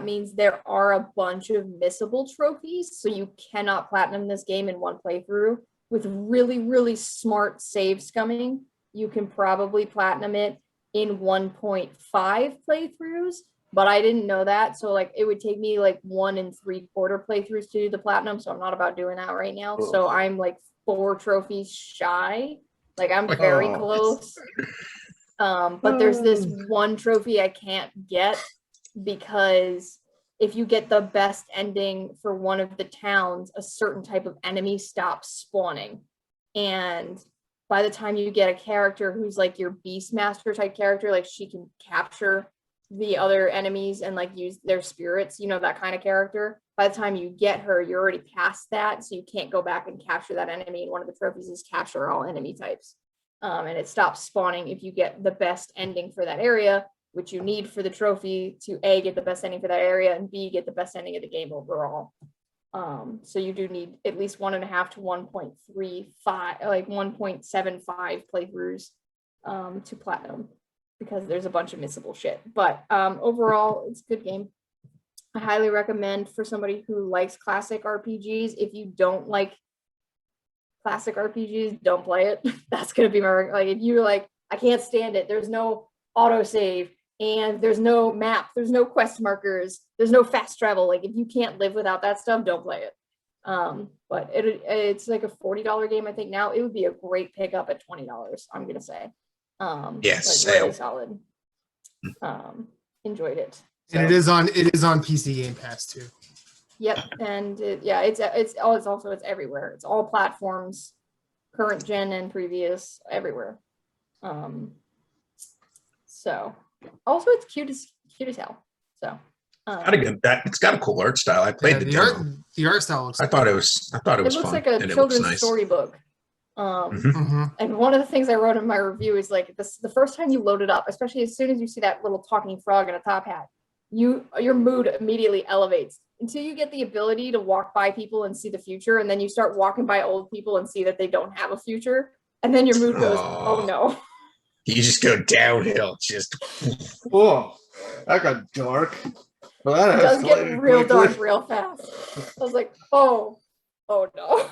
means there are a bunch of missable trophies, so you cannot platinum this game in one playthrough. With really, really smart save scumming, you can probably platinum it in 1.5 playthroughs, but I didn't know that, so like it would take me like 1 3/4 playthroughs to do the platinum, so I'm not about doing that right now. So I'm like 4 trophies shy, like I'm very close. But there's this one trophy I can't get, because if you get the best ending for one of the towns, a certain type of enemy stops spawning. And by the time you get a character who's like your Beastmaster type character, like she can capture the other enemies and like use their spirits, you know, that kind of character. By the time you get her, you're already past that, so you can't go back and capture that enemy. And one of the trophies is capture all enemy types. And it stops spawning if you get the best ending for that area, which you need for the trophy to A, get the best ending for that area, and B, get the best ending of the game overall. So you do need at least 1.5 to 1.35, like 1.75 playthroughs to platinum, because there's a bunch of missable shit. But overall, it's a good game. I highly recommend for somebody who likes classic RPGs. If you don't like classic RPGs, don't play it. That's gonna be my, like, if you're like, I can't stand it, there's no autosave and there's no map, there's no quest markers, there's no fast travel, like if you can't live without that stuff, don't play it. But it's like a $40 game, I think now. It would be a great pickup at $20, I'm gonna say. Yes, like really solid. Enjoyed it. And it is on PC Game Pass too. Yep, and it's everywhere. It's all platforms current gen and previous, everywhere. So also it's cute as hell. So it's got a cool art style. I played the demo. The art style looks. I thought it was it looks fun, like a and children's it looks nice. storybook. Mhm. And one of the things I wrote in my review is like this: the first time you load it up, especially as soon as you see that little talking frog in a top hat, your mood immediately elevates until you get the ability to walk by people and see the future, and then you start walking by old people and see that they don't have a future, and then your mood goes, oh no. You just go downhill. Just Whoa, that got dark. Well, that It does get escalated real quickly. dark real fast. I was like, oh no.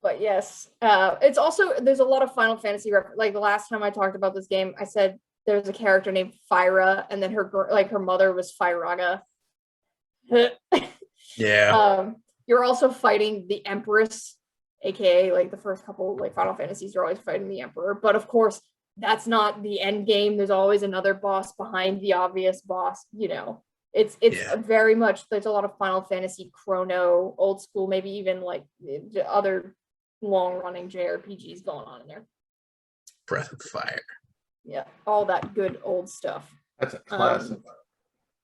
But yes, it's also, there's a lot of Final Fantasy like the last time I talked about this game, I said there's a character named Fyra, and then her mother was Fyraga. yeah. You're also fighting the Empress, aka like the first couple like Final Fantasies, you're always fighting the Emperor, but of course that's not the end game. There's always another boss behind the obvious boss, you know. It's very much, there's a lot of Final Fantasy Chrono, old school, maybe even like other long-running JRPGs going on in there. Breath of Fire. Yeah, all that good old stuff. That's a classic.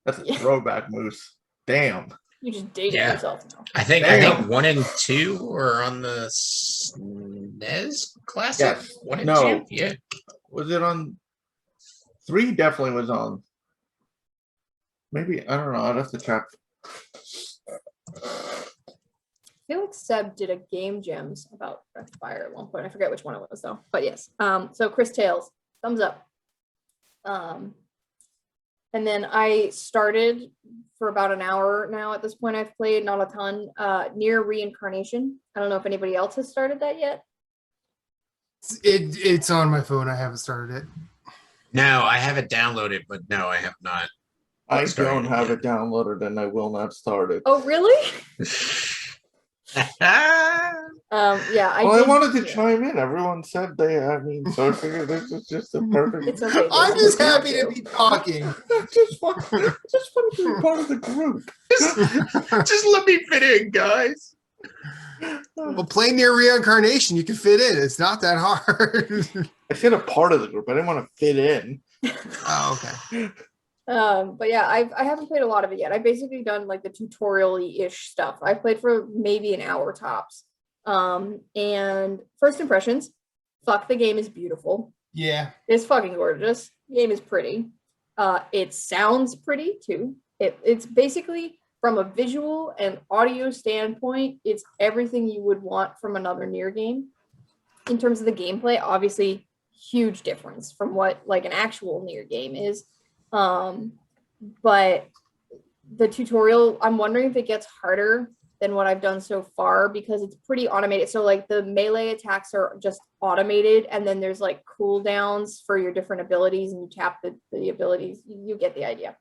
That's a throwback, Moose. Damn. You just dated yourself now. I think 1 and 2 are on the SNES Classic. Yes. 1 and No. 2. Yeah. Was it on? 3 definitely was on. Maybe, I don't know. I'd have to check. I feel like Seb did a Game Gems about Breath of Fire at one point. I forget which one it was though. But yes. So Chris Tales, thumbs up. And then I started for about an hour now. At this point, I've played not a ton. Near Reincarnation. I don't know if anybody else has started that yet. It's on my phone. I haven't started it. No, I have it downloaded, but no, I have not. I don't have it downloaded, and I will not start it. Oh, really? Yeah. I wanted to chime in. Everyone said so I figured this is just a perfect. It's okay. I'm just happy to be talking. I just want to be part of the group. Just let me fit in, guys. Well, play Near Reincarnation. You can fit in. It's not that hard. I said a part of the group. I didn't want to fit in. Oh, okay. But yeah, I haven't played a lot of it yet. I've basically done like the tutorial-ish stuff. I played for maybe an hour tops. And first impressions, fuck, the game is beautiful. Yeah. It's fucking gorgeous. The game is pretty. It sounds pretty too. It's basically, from a visual and audio standpoint, it's everything you would want from another Nier game. In terms of the gameplay, obviously huge difference from what like an actual Nier game is. But the tutorial, I'm wondering if it gets harder than what I've done so far, because it's pretty automated. So like the melee attacks are just automated, and then there's like cooldowns for your different abilities, and you tap the abilities. You get the idea.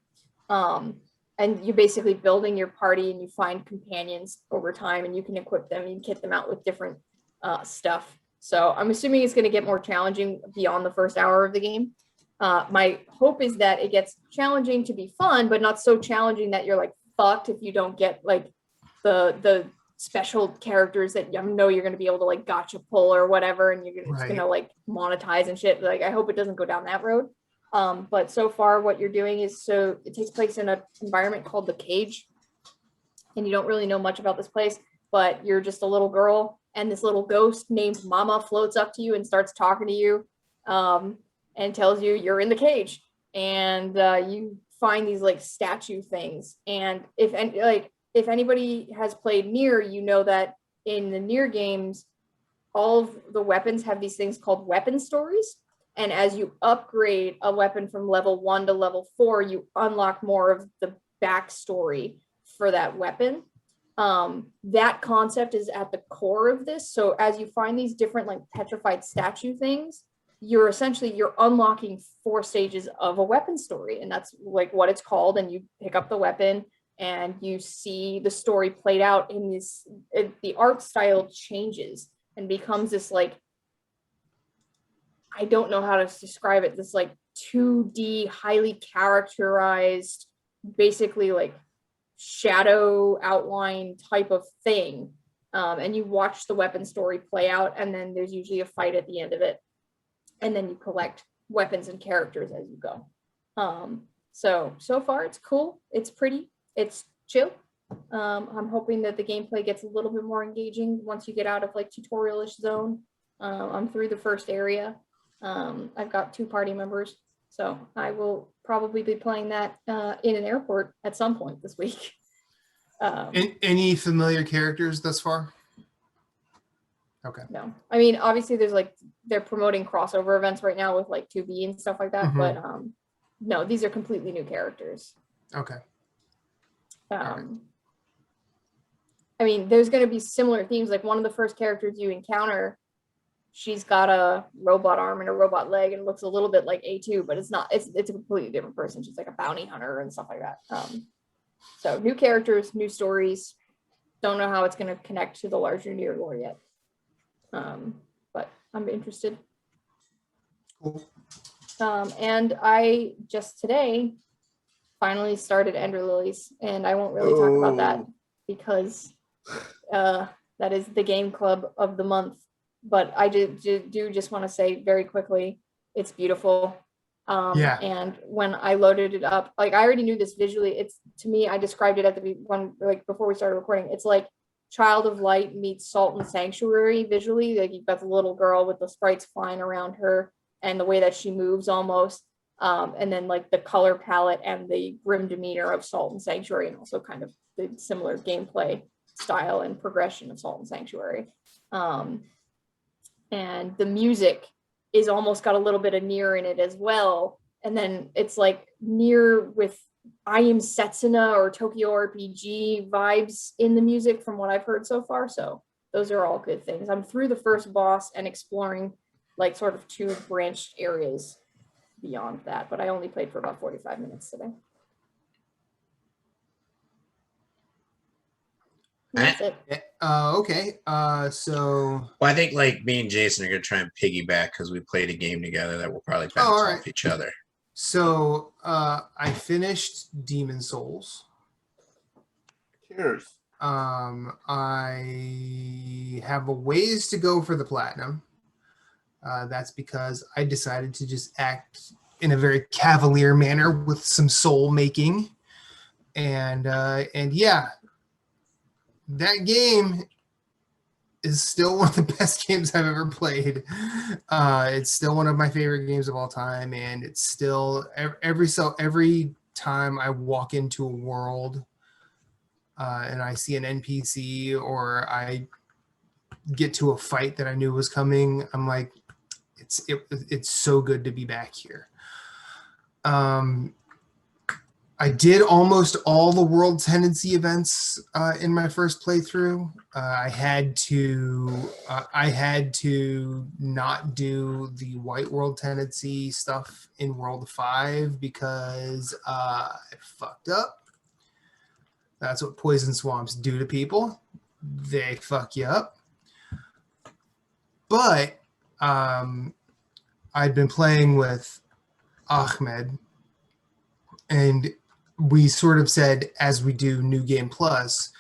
And you're basically building your party, and you find companions over time, and you can equip them and kit them out with different stuff. So I'm assuming it's going to get more challenging beyond the first hour of the game. My hope is that it gets challenging to be fun, but not so challenging that you're like fucked if you don't get like the special characters that you know you're going to be able to like gotcha pull or whatever, and it's going to like monetize and shit. Like I hope it doesn't go down that road. But so far what you're doing is, so it takes place in an environment called the Cage, and you don't really know much about this place, but you're just a little girl, and this little ghost named Mama floats up to you and starts talking to you, and tells you you're in the cage, and you find these like statue things. And if anybody has played Nier, you know that in the Nier games, all of the weapons have these things called weapon stories. And as you upgrade a weapon from level 1 to level 4, you unlock more of the backstory for that weapon. That concept is at the core of this. So as you find these different like petrified statue things, you're unlocking 4 stages of a weapon story. And that's like what it's called. And you pick up the weapon and you see the story played out in this, the art style changes and becomes this like, I don't know how to describe it, this like 2D, highly characterized, basically like shadow outline type of thing. and you watch the weapon story play out, and then there's usually a fight at the end of it, and then you collect weapons and characters as you go. So far it's cool, it's pretty, it's chill. I'm hoping that the gameplay gets a little bit more engaging once you get out of like tutorial-ish zone. I'm through the first area. I've got 2 party members, so I will probably be playing that in an airport at some point this week. Any familiar characters thus far? Okay. No, I mean, obviously there's like, they're promoting crossover events right now with like 2B and stuff like that, Mhm. but no, these are completely new characters. Okay. I mean, there's going to be similar themes. Like one of the first characters you encounter, she's got a robot arm and a robot leg and looks a little bit like A2, but it's not, it's a completely different person. She's like a bounty hunter and stuff like that. So new characters, new stories. Don't know how it's going to connect to the larger near lore yet. But I'm interested. Cool. And I just today finally started Ender Lilies, and I won't really talk about that because that is the game club of the month. But I do just want to say very quickly, it's beautiful. Yeah. And when I loaded it up, like I already knew this visually. It's, to me, I described it at the one, like before we started recording. It's like Child of Light meets Salt and Sanctuary visually. Like you've got the little girl with the sprites flying around her and the way that she moves almost. And then like the color palette and the grim demeanor of Salt and Sanctuary, and also kind of the similar gameplay style and progression of Salt and Sanctuary. And the music is almost got a little bit of Nier in it as well. And then it's like Nier with I Am Setsuna or Tokyo RPG vibes in the music from what I've heard so far. So those are all good things. I'm through the first boss and exploring like sort of 2 branched areas beyond that, but I only played for about 45 minutes today. That's it. Okay. So. Well, I think like me and Jason are gonna try and piggyback because we played a game together that will probably bounce all off right. each other. So I finished Demon Souls. Cheers. I have a ways to go for the platinum. That's because I decided to just act in a very cavalier manner with some soul making, and yeah, that game is still one of the best games I've ever played. It's still one of my favorite games of all time, and it's still every time I walk into a world and I see an NPC or I get to a fight that I knew was coming, I'm like, it's so good to be back here. I did almost all the world tendency events in my first playthrough. I had to not do the white world tendency stuff in World 5 because I fucked up. That's what poison swamps do to people. They fuck you up. But I'd been playing with Ahmed, and we sort of said, as we do New Game Plus,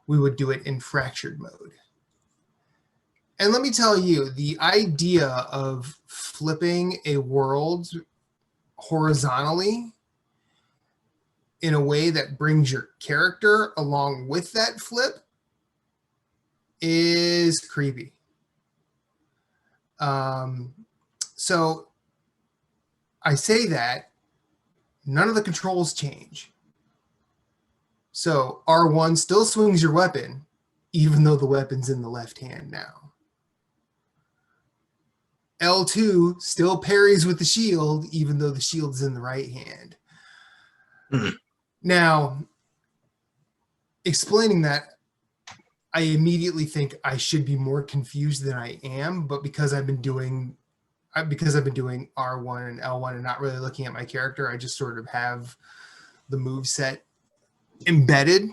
we would do it in fractured mode. And let me tell you, the idea of flipping a world horizontally in a way that brings your character along with that flip is creepy. So I say that none of the controls change. So R1 still swings your weapon, even though the weapon's in the left hand now. L2 still parries with the shield, even though the shield's in the right hand. Hmm. Now, explaining that, I immediately think I should be more confused than I am, but because I've been doing R1 and L1 and not really looking at my character, I just sort of have the move set embedded,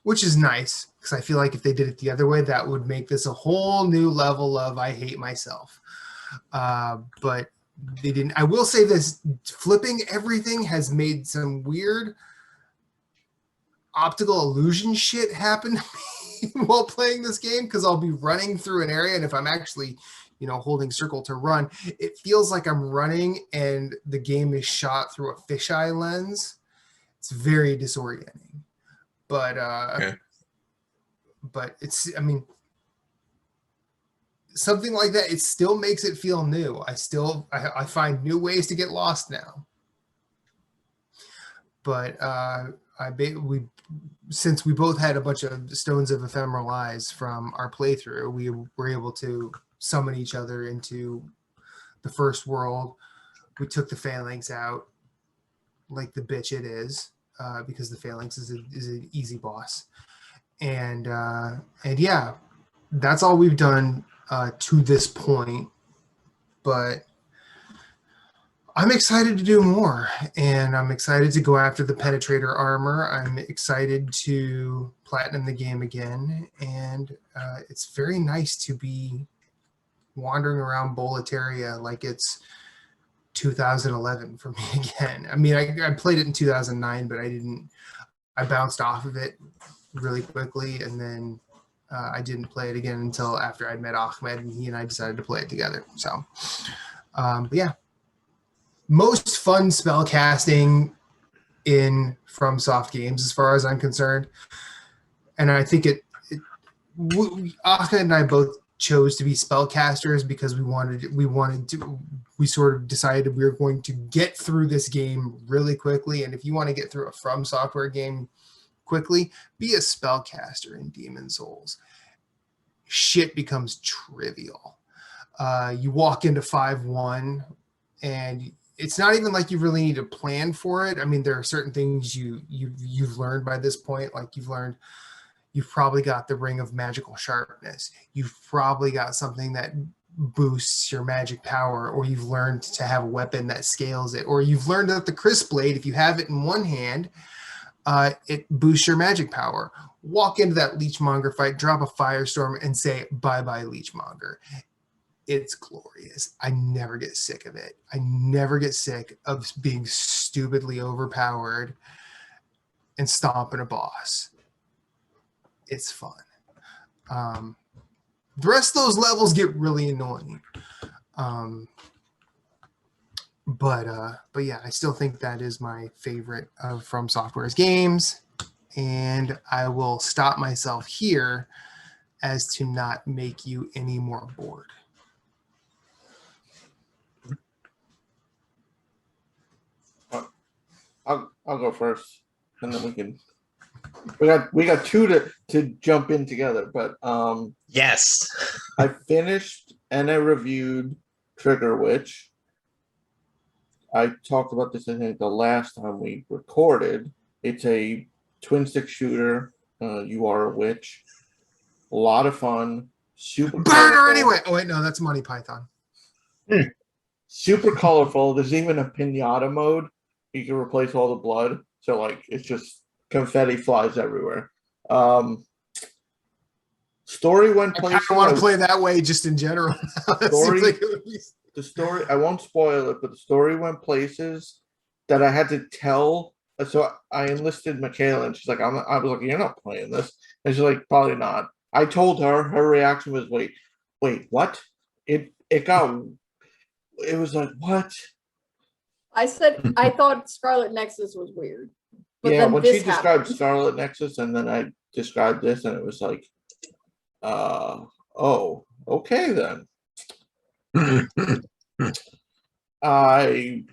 which is nice because I feel like if they did it the other way, that would make this a whole new level of I hate myself. But they didn't. I will say this, flipping everything has made some weird optical illusion shit happen to while playing this game because I'll be running through an area, and if I'm actually, holding circle to run, it feels like I'm running and the game is shot through a fisheye lens. It's very disorienting. But but it's, something like that, it still makes it feel new. I find new ways to get lost now. But since we both had a bunch of stones of ephemeral eyes from our playthrough, we were able to summon each other into the first world. We took the phalanx out like the bitch it is, because the phalanx is an easy boss. And yeah, that's all we've done to this point. But I'm excited to do more, and I'm excited to go after the penetrator armor. I'm excited to platinum the game again, and it's very nice to be wandering around Boletaria like it's 2011 for me again. I played it in 2009, but I bounced off of it really quickly, and then I didn't play it again until after I'd met Ahmed, and he and I decided to play it together. So, but yeah. Most fun spell casting in FromSoft games, as far as I'm concerned, and I think Ahmed and I both chose to be spellcasters because we sort of decided we were going to get through this game really quickly. And if you want to get through a From Software game quickly, be a spellcaster in Demon Souls. Shit becomes trivial. You walk into 5-1 and it's not even like you really need to plan for it. There are certain things you've learned by this point. Like you've probably got the Ring of Magical Sharpness. You've probably got something that boosts your magic power, or you've learned to have a weapon that scales it, or you've learned that the Crisp Blade, if you have it in one hand, it boosts your magic power. Walk into that Leechmonger fight, drop a Firestorm, and say, bye-bye, Leechmonger. It's glorious. I never get sick of it. I never get sick of being stupidly overpowered and stomping a boss. It's fun. The rest of those levels get really annoying. But yeah, I still think that is my favorite of From Software's games. And I will stop myself here as to not make you any more bored. I'll go first, and then we got two to jump in together. But Yes. I finished and I reviewed Trigger Witch. I talked about this, I think, the last time we recorded. It's a twin stick shooter. You are a witch. A lot of fun. Super Burn colorful. her anyway. Oh wait, no, that's Monty Python. Super colorful. There's even a pinata mode. You can replace all the blood. So like it's just confetti flies everywhere. Story went I places. kind of want to play that way just in general. The story, I won't spoil it, but the story went places that I had to tell. So I enlisted Michaela, and she's like, I was like, you're not playing this. And she's like, probably not. I told her, her reaction was, wait, what? It was like, what? I said I thought Scarlet Nexus was weird. But yeah, then when this she described happened. Scarlet Nexus, and then I described this, and it was like, oh, okay then. I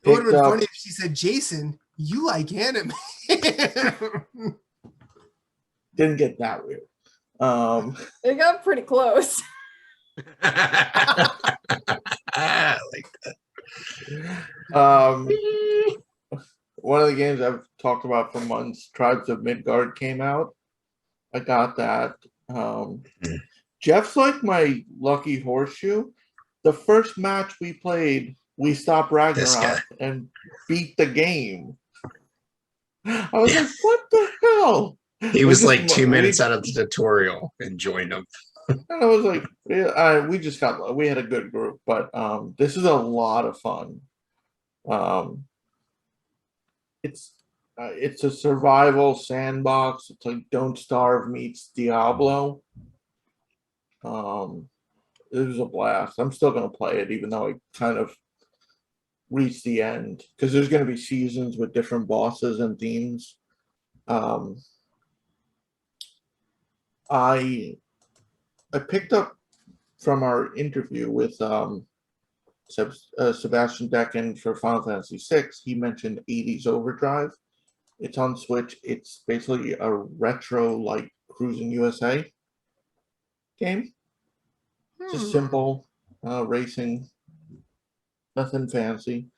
It would have picked been up. funny if she said, Jason, you like anime. Didn't get that weird. It got pretty close. I like One of the games I've talked about for months, Tribes of Midgard, came out. I got that. Jeff's like my lucky horseshoe. The first match we played, we stopped Ragnarok and beat the game. I was like, what the hell? He was like 2 minutes out of the tutorial and joined him. And I was like, we had a good group, but this is a lot of fun. It's a survival sandbox. It's like Don't Starve meets Diablo. It was a blast. I'm still gonna play it, even though I kind of reached the end because there's gonna be seasons with different bosses and themes. I picked up from our interview with Sebastian Decken for Final Fantasy VI. He mentioned 80s Overdrive. It's on Switch. It's basically a retro like Cruising USA game. Just simple racing, nothing fancy.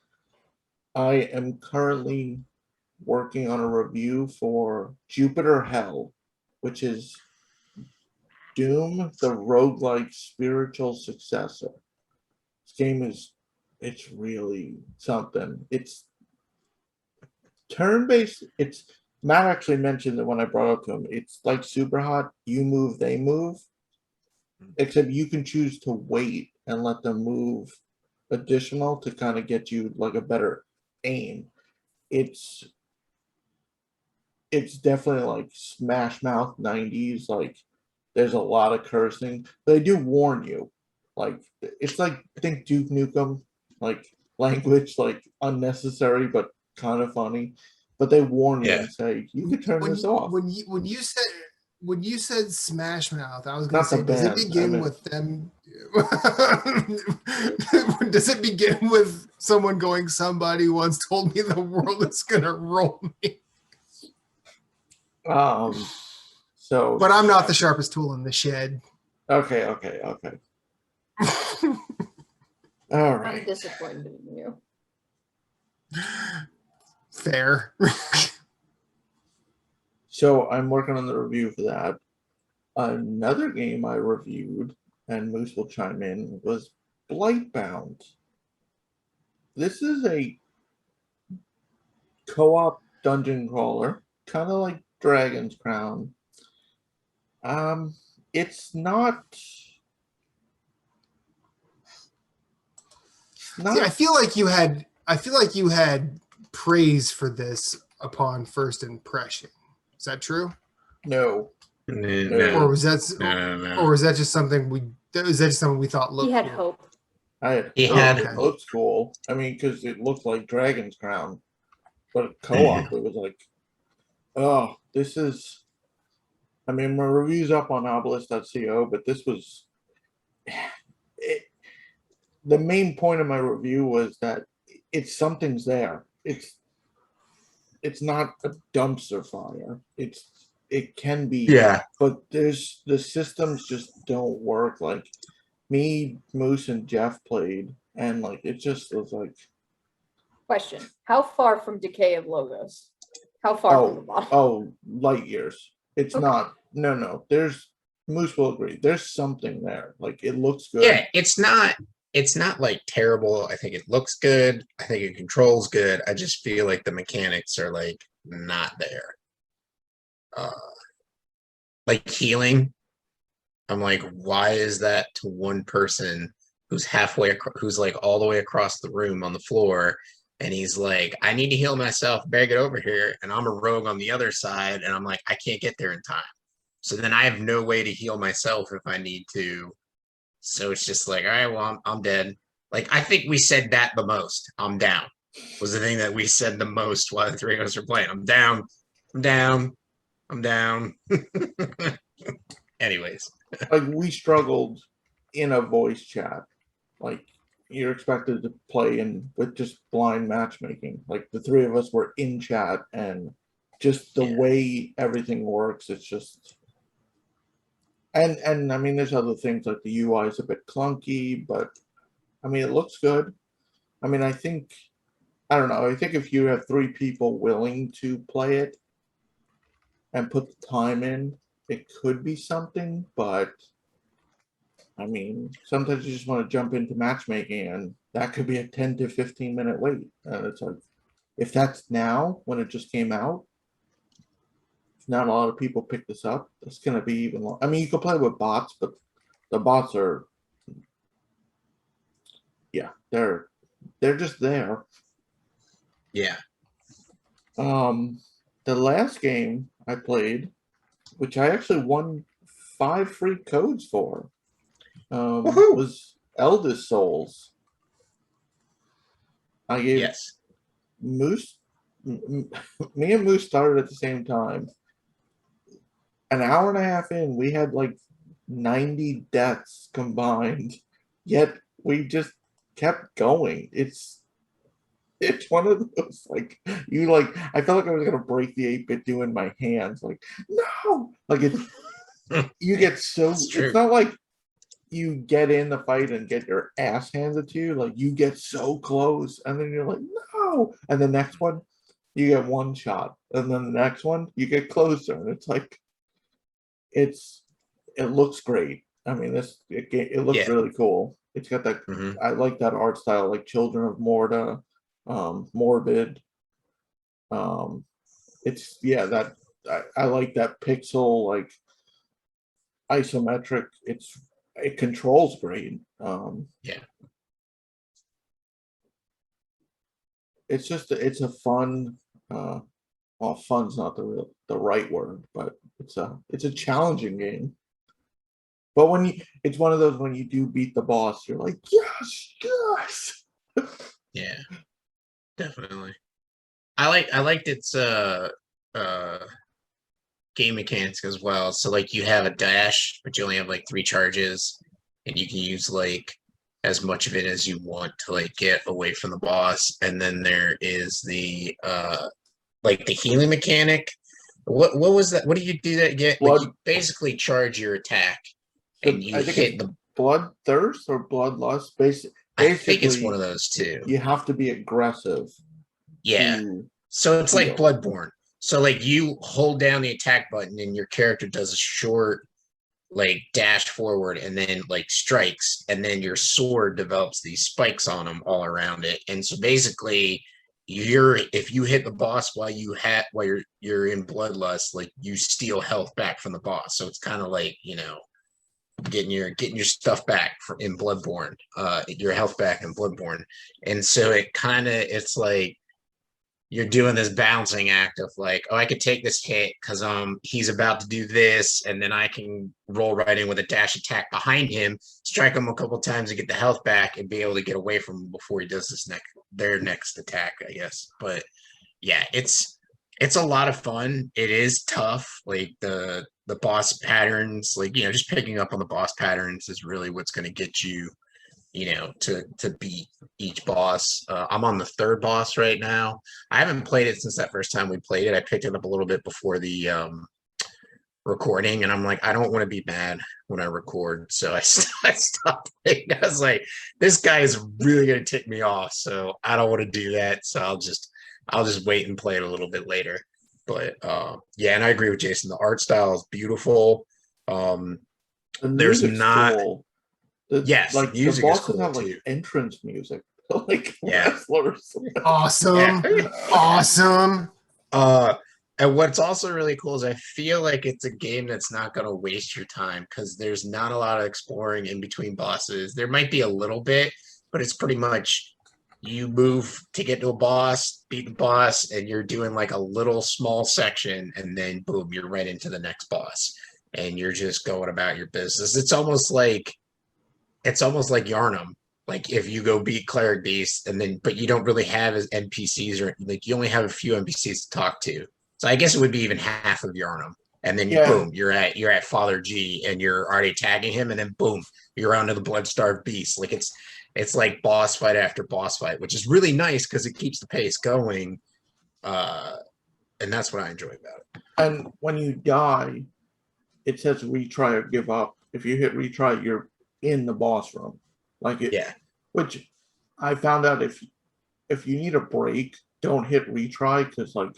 I am currently working on a review for Jupiter Hell, which is Doom, the roguelike spiritual successor. This game it's really something. It's turn-based. It's Matt actually mentioned that when I brought it up to him. It's like Super Hot. You move, they move. Except you can choose to wait and let them move additional to kind of get you like a better aim. It's definitely like Smash Mouth 90s. Like there's a lot of cursing. They do warn you. Like it's like think Duke Nukem, like language like unnecessary but kind of funny. But they warn you and say you can turn this off. When you said Smash Mouth, I was going Not to the say, does it band, begin with them? Does it begin with someone going, somebody once told me the world is going to roll me? So, but I'm not the sharpest tool in the shed. Okay. All right. I'm disappointed in you. Fair. So I'm working on the review for that. Another game I reviewed, and Moose will chime in, was Blightbound. This is a co-op dungeon crawler, kind of like Dragon's Crown. It's not. See, I feel like you had praise for this upon first impression. Is that true? No. Or was that or was that just something we thought looked He had cool? hope. It looks cool. I mean, because it looked like Dragon's Crown, but co-op, it was like, oh, this is. I mean, my review's up on obelisk.co, but this was. The main point of my review was that something's there. It's not a dumpster fire. It can be, but there's the systems just don't work. Like me, Moose, and Jeff played, and like it just was like. Question: how far from Decay of Logos? How far from the bottom? Oh, light years. It's not. No. There's Moose will agree. There's something there. Like it looks good. Yeah, it's not like terrible. I think it looks good. I think it controls good. I just feel like the mechanics are like not there. Like healing. I'm like, why is that to one person who's who's like all the way across the room on the floor, and he's like, I need to heal myself, better get over here, and I'm a rogue on the other side, and I'm like, I can't get there in time. So then I have no way to heal myself if I need to. So it's just like, all right, well, I'm dead. Like, I think we said that the most. I'm down was the thing that we said the most while the three of us were playing. I'm down. Anyways. Like, we struggled in a voice chat. Like, you're expected to play in with just blind matchmaking. Like, the three of us were in chat, and just the way everything works, it's just... And I mean, there's other things like the UI is a bit clunky, but I mean, it looks good. I mean, I think if you have three people willing to play it and put the time in, it could be something. But I mean, sometimes you just want to jump into matchmaking, and that could be a 10 to 15-minute wait. And it's like, if that's now when it just came out, not a lot of people pick this up. It's going to be even long. I mean, you can play with bots, but the bots are, they're just there. Yeah. The last game I played, which I actually won 5 free codes for, Woohoo! was Eldest Souls. I gave Yes. Moose, me and Moose started at the same time. An hour and a half in, we had like 90 deaths combined, yet we just kept going. It's one of those like you like I felt like I was gonna break the 8-bit doing my hands like no like it's you get so It's true. it's not like you get in the fight and get your ass handed to you, like you get so close and then you're like no, and the next one you get one shot and then the next one you get closer and it's like it looks great. I mean it looks Yeah. really cool. It's got that Mhm. I like that art style, like Children of Morta, Morbid. It's that I like that pixel like isometric. It controls great. Yeah. It's just it's a fun. Well, fun's not the right word, but it's a challenging game. But when it's one of those when you do beat the boss, you're like yes, yes. Yeah. Definitely. I liked its game mechanics as well. So like you have a dash, but you only have like 3 charges, and you can use like as much of it as you want to like get away from the boss. And then there is the like the healing mechanic. What was that? What do you do that get? Like Blood. you basically charge your attack and you I think it's hit the bloodthirst or bloodlust. I think it's one Basically, of those two. you have to be aggressive Yeah. to So it's like heal. Bloodborne. So like you hold down the attack button and your character does a short like dash forward and then like strikes, and then your sword develops these spikes on them all around it. And so basically if you hit the boss while you're in bloodlust, like you steal health back from the boss. So it's kind of like, getting your stuff back in Bloodborne, your health back in Bloodborne. And so it's like you're doing this balancing act of like, oh, I could take this hit because he's about to do this, and then I can roll right in with a dash attack behind him, strike him a couple times and get the health back, and be able to get away from him before he does their next attack, I guess. But yeah, it's a lot of fun. It is tough, like the boss patterns, like just picking up on the boss patterns is really what's going to get you to beat each boss. I'm on the 3rd boss right now. I haven't played it since that first time we played it. I picked it up a little bit before the recording, and I'm like, I don't want to be mad when I record, so I stopped playing. I was like, this guy is really gonna tick me off, so I don't want to do that. So I'll just wait and play it a little bit later. But yeah, and I agree with Jason. The art style is beautiful. The There's music's not. cool. Yes, like the music is bosses cool have like too. entrance music, like Yeah. wrestlers. Awesome. Yeah. Awesome. And what's also really cool is I feel like it's a game that's not going to waste your time because there's not a lot of exploring in between bosses. There might be a little bit, but it's pretty much you move to get to a boss, beat the boss, and you're doing like a little small section, and then boom, you're right into the next boss, and you're just going about your business. It's almost like Yarnum. Like if you go beat Cleric Beast but you don't really have as NPCs, or like you only have a few NPCs to talk to. So I guess it would be even half of Yarnum. And then Yeah. boom, you're at Father G and you're already tagging him, and then boom, you're onto the Blood-Starved Beast. Like it's like boss fight after boss fight, which is really nice because it keeps the pace going. And that's what I enjoy about it. And when you die, it says retry or give up. If you hit retry, you're in the boss room. Like it, Yeah. Which I found out if you need a break, don't hit retry because like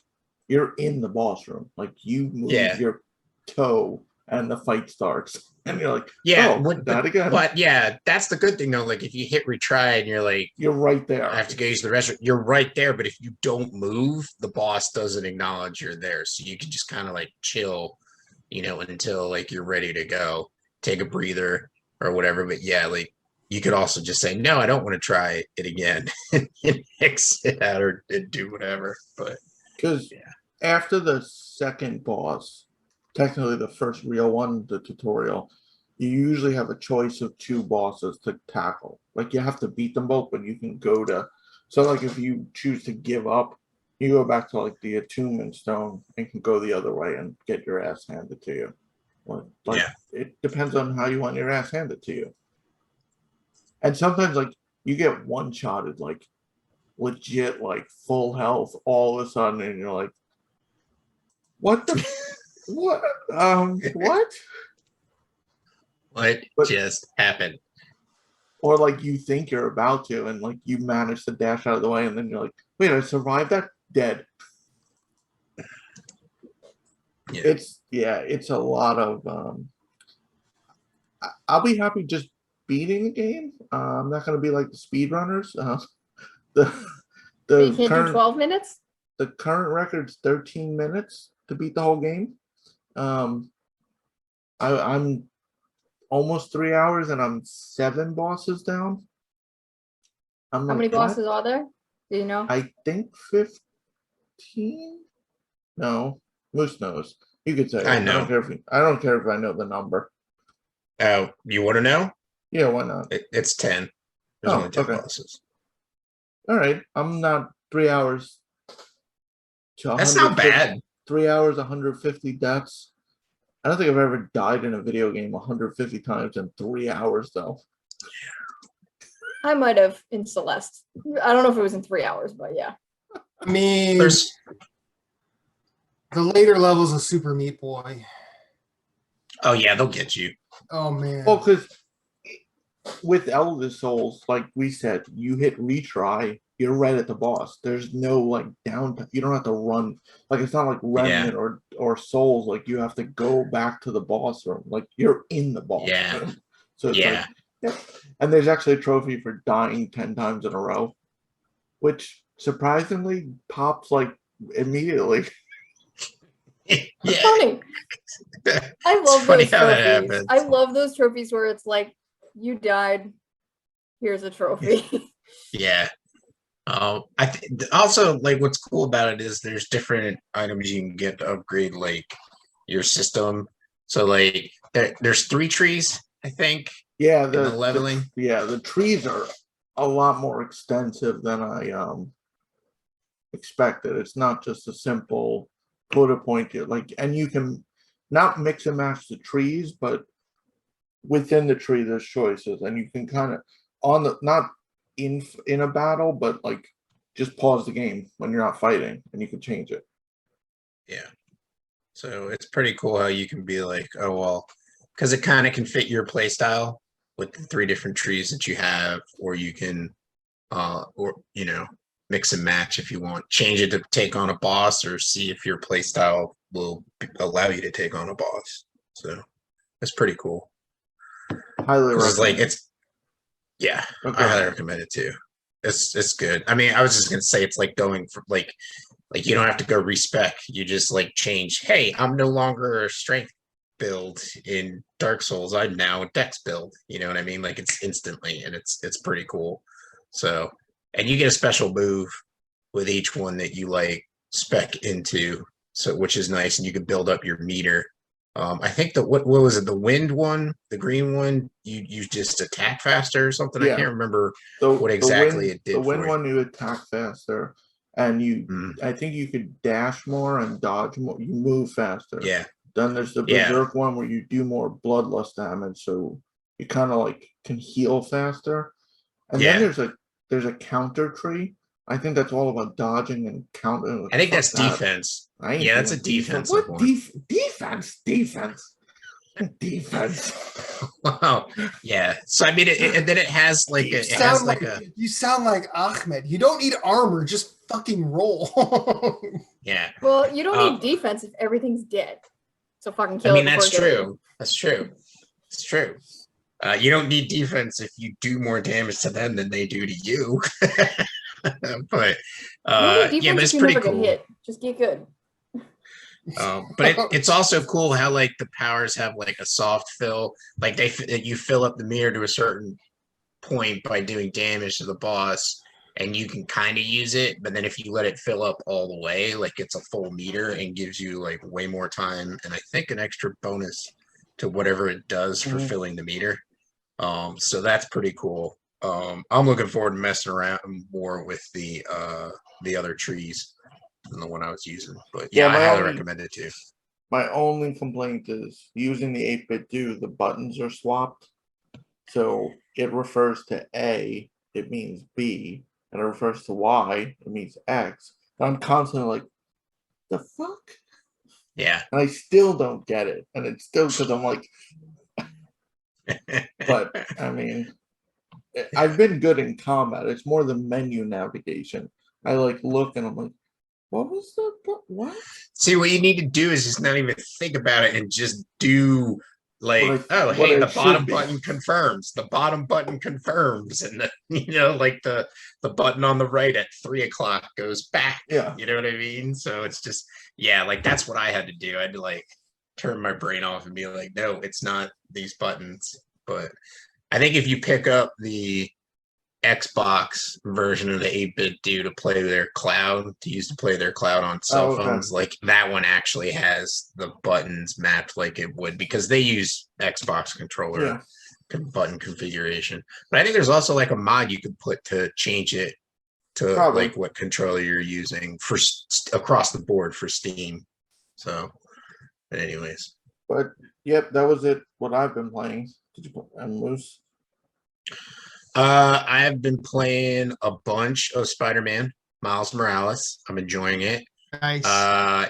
you're in the boss room. Like you move your toe and the fight starts, and you're like, that again. But yeah, that's the good thing though. Like if you hit retry and you're like, you're right there. I have to go use the restroom. You're right there, but if you don't move, the boss doesn't acknowledge you're there, so you can just kind of like chill, until like you're ready to go, take a breather or whatever. But yeah, like you could also just say, no, I don't want to try it again and exit out or do whatever. But Because after the second boss, technically the first real one, the tutorial, you usually have a choice of 2 bosses to tackle. Like you have to beat them both, but you can go to. So like if you choose to give up, you go back to like the attunement stone and can go the other way and get your ass handed to you. Like it depends on how you want your ass handed to you. And sometimes like you get one-shotted, like legit, like full health all of a sudden, and you're like, what the what? What? What just happened? Or like you think you're about to, and like you manage to dash out of the way, and then you're like, wait, I survived that? Dead. It's a lot of I'll be happy just beating the game. I'm not gonna be like the speedrunners. You can't do 12 minutes? The current record's 13 minutes to beat the whole game. I'm almost 3 hours and I'm 7 bosses down. How many bosses are there? Do you know? I think 15. No, Moose knows. You could say. I know. I don't care if I know the number. Oh, you want to know? Yeah, why not? It's 10. There's only 10 bosses. All right, I'm not 3 hours. That's not bad. 3 hours, 150 deaths. I don't think I've ever died in a video game 150 times in 3 hours, though. I might have in Celeste. I don't know if it was in 3 hours, but yeah. I mean, the later levels of Super Meat Boy. Oh yeah, they'll get you. Oh man. Well, because with Elder Souls, like we said, you hit retry, you're right at the boss. There's no like downtime. You don't have to run. Like it's not like Remnant or Souls. Like you have to go back to the boss room. Like you're in the boss room. So it's like, and there's actually a trophy for dying 10 times in a row, which surprisingly pops like immediately. Funny. I love those trophies. I love those trophies where it's like you died. Here's a trophy. Yeah. Also like what's cool about it is there's different items you can get to upgrade like your system. So like there's 3 trees, I think. Yeah, the leveling. The trees are a lot more extensive than I expected. It's not just a simple put a point here, like, and you can not mix and match the trees, but within the tree there's choices, and you can kind of on the not in a battle, but like just pause the game when you're not fighting, and you can change it. Yeah, so it's pretty cool how you can be like, oh well, because it kind of can fit your play style with the 3 different trees that you have, or you can, or you know, mix and match if you want. Change it to take on a boss, or see if your play style will allow you to take on a boss. So it's pretty cool. Highly recommend. It's I highly recommend it too. It's good. I mean, I was just gonna say it's like going for like you don't have to go respec. You just like change. Hey, I'm no longer a strength build in Dark Souls. I'm now a dex build. You know what I mean? Like it's instantly, and it's pretty cool. So, and you get a special move with each one that you like spec into. So, which is nice, and you can build up your meter. I think what was it? The wind one, the green one, you just attack faster or something. I can't remember what exactly it did. The wind one, you attack faster, and I think you could dash more and dodge more. You move faster. Yeah. Then there's the berserk one where you do more bloodlust damage, so you kind of like can heal faster. And then there's a counter tree. I think that's all about dodging and countering. I think that's defense. Yeah, that's a defense. What defense? Wow. Yeah. So I mean, and then it has like you sound like Ahmed. You don't need armor, just fucking roll. Yeah. Well, you don't need defense if everything's dead. So fucking kill. I mean, that's true. That's true. It's true. You don't need defense if you do more damage to them than they do to you. But but it's pretty cool. Hit. Just get good. But it's also cool how like the powers have like a soft fill, like you fill up the meter to a certain point by doing damage to the boss, and you can kind of use it, but then if you let it fill up all the way, like it's a full meter and gives you like way more time, and I think an extra bonus to whatever it does for filling the meter. So that's pretty cool. I'm looking forward to messing around more with the other trees than the one I was using. But yeah, I highly recommend it too. My only complaint is using the 8-bit do, the buttons are swapped. So it refers to A, it means B, and it refers to Y, it means X. And I'm constantly like, the fuck? Yeah. And I still don't get it. And it's still because I'm like, but I mean, I've been good in combat. It's more the menu navigation. I like look and I'm like, what was the what? See, what you need to do is just not even think about it and just do like, oh, hey, the bottom button confirms. The bottom button confirms, and the like the button on the right at 3 o'clock goes back. Yeah, you know what I mean. So it's just like that's what I had to do. I had to like turn my brain off and be like, no, it's not these buttons. But I think if you pick up the Xbox version of the 8-bit do to play their cloud, to play their cloud on cell phones, like that one actually has the buttons mapped like it would, because they use Xbox controller button configuration. But I think there's also like a mod you could put to change it to like what controller you're using for across the board for Steam. So, but anyways. But yep, that was it. What I've been playing. Did you play Moose? I have been playing a bunch of Spider-Man Miles Morales. I'm enjoying it. Nice.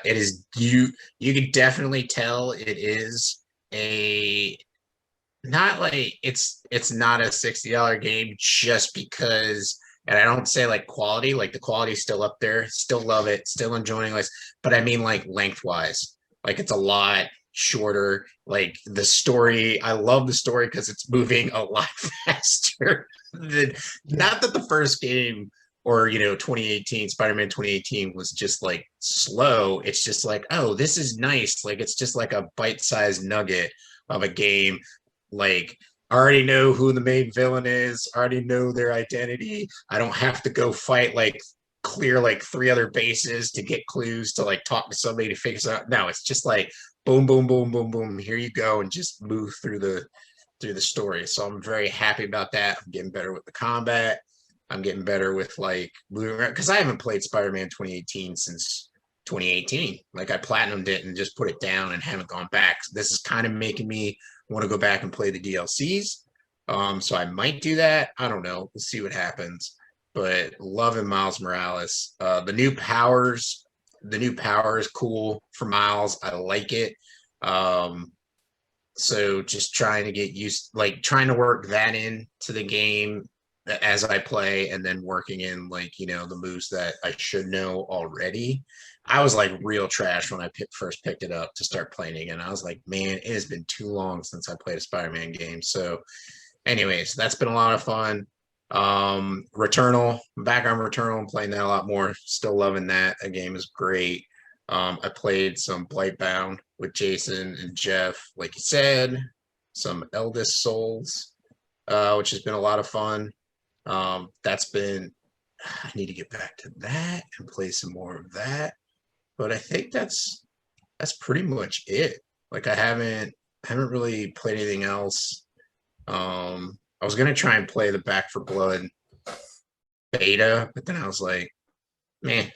It is you can definitely tell it is not like it's not a $60 game just because, and I don't say like quality, like the quality's still up there, still love it, still enjoying this, but I mean like lengthwise. Like it's a lot shorter. Like the story, I love the story because it's moving a lot faster than, not that the first game or 2018 Spider-Man 2018 was just like slow. It's just like, oh, this is nice. Like it's just like a bite-sized nugget of a game. Like I already know who the main villain is, I already know their identity. I don't have to go fight like clear like 3 other bases to get clues to like talk to somebody to figure it out. No, it's just like boom, boom, boom, boom, boom. Here you go, and just move through the story. So I'm very happy about that. I'm getting better with the combat. I'm getting better with like moving around because I haven't played Spider-Man 2018 since 2018. Like I platinumed it and just put it down and haven't gone back. So this is kind of making me want to go back and play the DLCs. So I might do that. I don't know. We'll see what happens. But loving Miles Morales. The new powers is cool for Miles. I like it. So just trying to get used, like trying to work that into the game as I play, and then working in like, the moves that I should know already. I was like real trash when I first picked it up to start playing again. I was like, man, it has been too long since I played a Spider-Man game. So anyways, that's been a lot of fun. Returnal, I'm back on Returnal. I'm playing that a lot more. Still loving that. That game is great. I played some Blightbound with Jason and Jeff, like you said, some Eldest Souls, which has been a lot of fun. That's been, I need to get back to that and play some more of that. But I think that's pretty much it. Like I haven't really played anything else. I was gonna try and play the Back for Blood beta, but then I was like, man,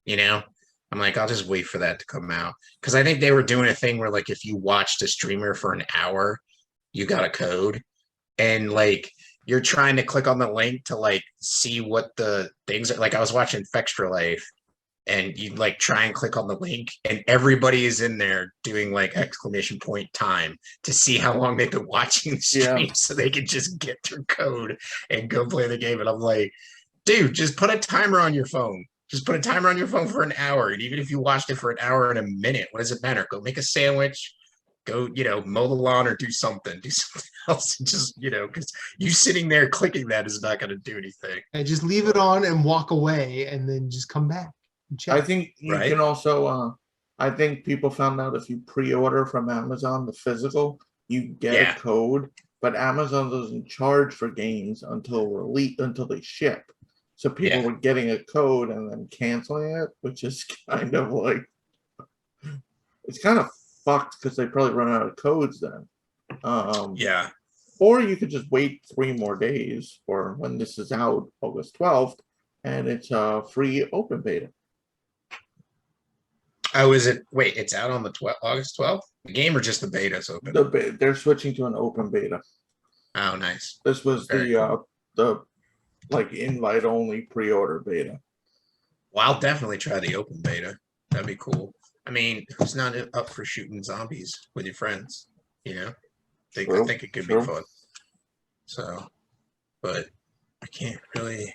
I'm like, I'll just wait for that to come out. Because I think they were doing a thing where like if you watched a streamer for an hour, you got a code. And like you're trying to click on the link to like see what the things are. Like I was watching Fextra Life, and you'd like try and click on the link, and everybody is in there doing like exclamation point time to see how long they've been watching the stream so they can just get their code and go play the game. And I'm like, dude, just put a timer on your phone. Just put a timer on your phone for an hour. And even if you watched it for an hour and a minute, what does it matter? Go make a sandwich, go, mow the lawn or do something else. Just, because you sitting there clicking that is not going to do anything. And just leave it on and walk away and then just come back. I think you can also, I think people found out if you pre-order from Amazon, the physical, you get a code, but Amazon doesn't charge for games until they ship. So people Yeah. were getting a code and then canceling it, which is kind of like, it's kind of fucked because they probably run out of codes then. Yeah. Or you could just wait 3 more days for when this is out, August 12th, and it's a free open beta. Oh, is it? Wait, it's out on the August 12th? The game or just the beta's open? They're switching to an open beta. Oh, nice. This was Very the like invite only pre-order beta. Well, I'll definitely try the open beta. That'd be cool. I mean, who's not up for shooting zombies with your friends? You know, I think it could be fun. So, but I can't really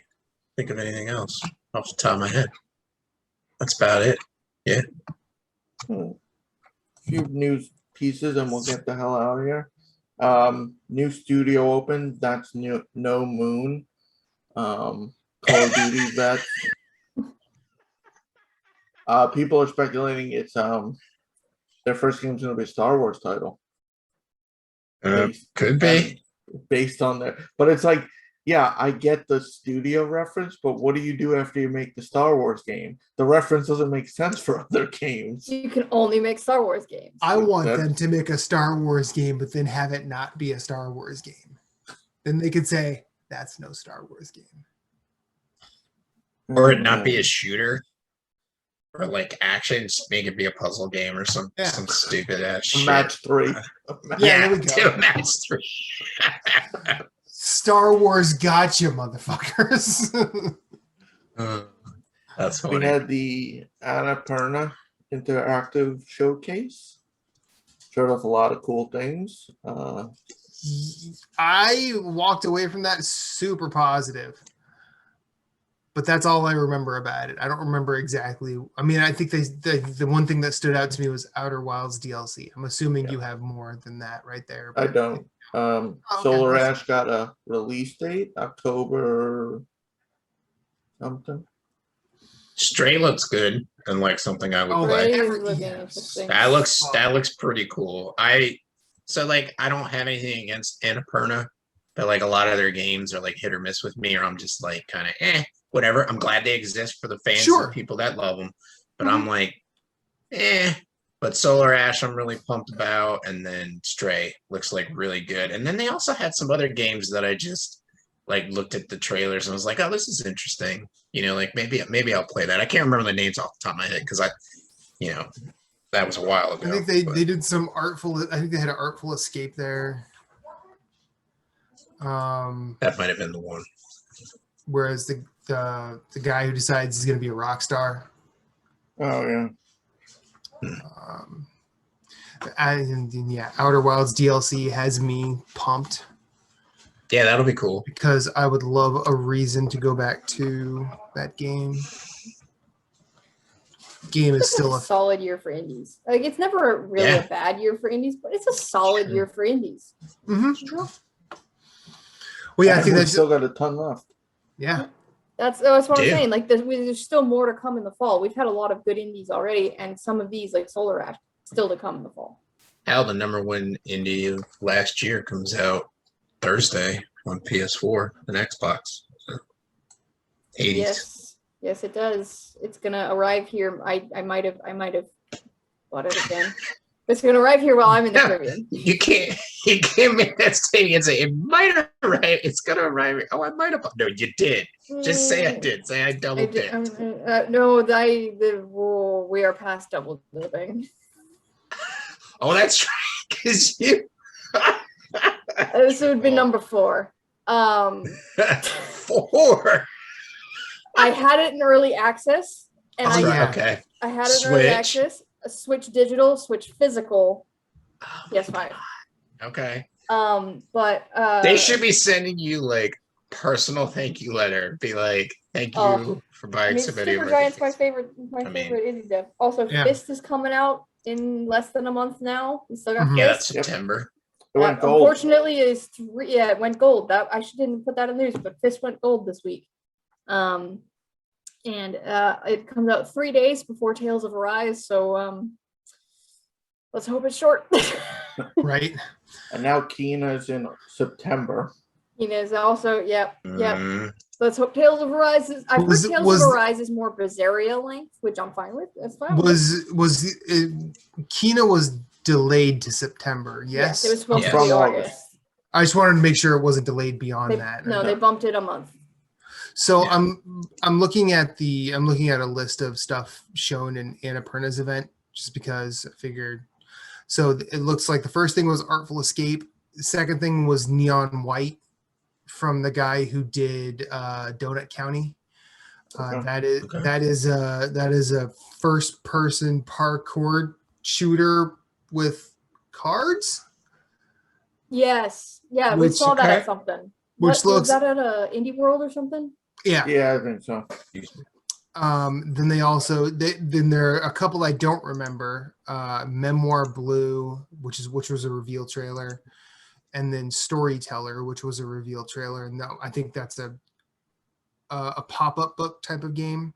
think of anything else off the top of my head. That's about it. Yeah. A few news pieces and we'll get the hell out of here. New studio opened. That's new. No Moon. Call of Duty vets. People are speculating it's their first game's gonna be a Star Wars title. Could be. Based on that, but it's like, yeah, I get the studio reference, but what do you do after you make the Star Wars game? The reference doesn't make sense for other games. You can only make Star Wars games. I want them to make a Star Wars game, but then have it not be a Star Wars game. Then they could say, that's no Star Wars game. Or it not be a shooter. Or like action, just make it be a puzzle game or some stupid ass shit. Match 3. Yeah, there we go. Do a match 3. Star Wars gotcha, motherfuckers. That's funny. We had the Annapurna Interactive Showcase. Showed off a lot of cool things. I walked away from that super positive. But that's all I remember about it. I don't remember exactly. I mean, I think the one thing that stood out to me was Outer Wilds DLC. I'm assuming you have more than that right there. I don't. Solar Ash got a release date, October something. Stray looks good and like something I would Stray play. is looking interesting. That looks pretty cool. I don't have anything against Annapurna, but like a lot of their games are like hit or miss with me, or I'm just like kind of whatever. I'm glad they exist for the fans and people that love them, but I'm like But Solar Ash I'm really pumped about, and then Stray looks like really good. And then they also had some other games that I just like looked at the trailers and was like, oh, this is interesting. You know, like maybe I'll play that. I can't remember the names off the top of my head because that was a while ago. I think they did some artful. I think they had an artful escape there. That might have been the one. Whereas the guy who decides he's going to be a rock star. Oh yeah. Outer Wilds DLC has me pumped. Yeah, that'll be cool. Because I would love a reason to go back to that game. Game is still a solid year for indies. Like it's never really a bad year for indies, but it's a solid year for indies. Mm-hmm. Well, yeah, I think that's still got a ton left. Yeah. That's what I'm saying. Like there's still more to come in the fall. We've had a lot of good indies already, and some of these, like Solar Ash, still to come in the fall. Hell, the number one indie last year comes out Thursday on PS4 and Xbox. So, 80s. Yes, it does. It's gonna arrive here. I might have bought it again. It's gonna arrive here while I'm in the Caribbean. You can't make that statement and say it might arrive. It's gonna arrive. Oh, I might have. No, you did. Just say I did. Say I double dipped. No, we are past double dipping. Oh, that's right. Because you. This would be number 4. 4. I had it in early access, and I had it in early access. A Switch digital, Switch physical, PS5. Okay. But they should be sending you like personal thank you letter. Be like, thank you for buying so many. Supergiant's my favorite indie dev. Also, Fist is coming out in less than a month now. We still got Fist. Yeah, that's September. It went gold. Unfortunately, it went gold. That I didn't put that in the news, but Fist went gold this week. And it comes out 3 days before Tales of Arise, so let's hope it's short. Right. And now Kina's in September. Kina's also, yep. Mm, Let's hope Tales of Arise is. I've Was- heard Tales was- of Arise is more Berseria length, which I'm fine with. That's fine. Kina was delayed to September? Yes. It was supposed to Yes. be From August. I just wanted to make sure it wasn't delayed beyond They, that. no, they bumped it a month. So Yeah. I'm looking at a list of stuff shown in Annapurna's event just because I figured. So it looks like the first thing was Artful Escape. The second thing was Neon White from the guy who did Donut County. Okay. That is a first person parkour shooter with cards, Yes. Yeah, we Which- saw that at okay. something. which Was looks that at Indie World or something? yeah. Yeah, I think so. Then they also then there are a couple I don't remember. Memoir Blue, which was a reveal trailer, and then Storyteller, which was a reveal trailer. And I think that's a pop up book type of game.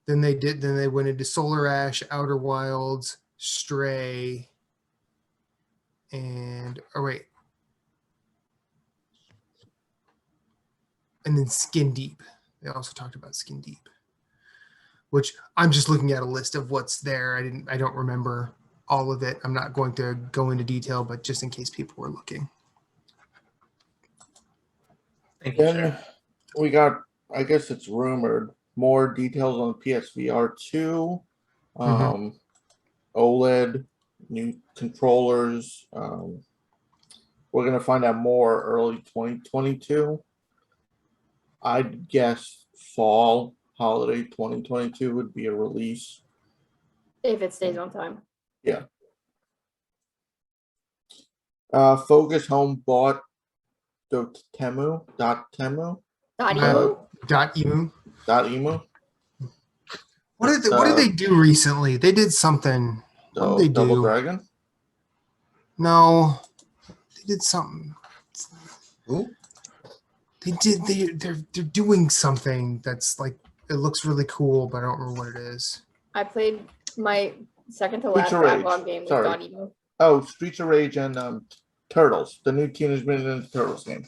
Then they went into Solar Ash, Outer Wilds, Stray, and and then Skin Deep. They also talked about Skin Deep, which I'm just looking at a list of what's there. I don't remember all of it. I'm not going to go into detail, but just in case people were looking. thank you, sir. Then we got, I guess it's rumored, more details on PSVR 2, OLED, new controllers. We're going to find out more early 2022. I'd guess fall, holiday 2022 would be a release. If it stays on time. Focus Home bought Dotemu. Dotemu? .emu. What did they do recently? They did something. What did they Double do? Dragon. No, they did something. Ooh. They're doing something that's like it looks really cool, but I don't remember what it is. I played my second to last Streets of Rage. backlog game with Sorry. Dotemu. Oh, Streets of Rage and Turtles, the new Teenage Mutant Ninja Turtles game.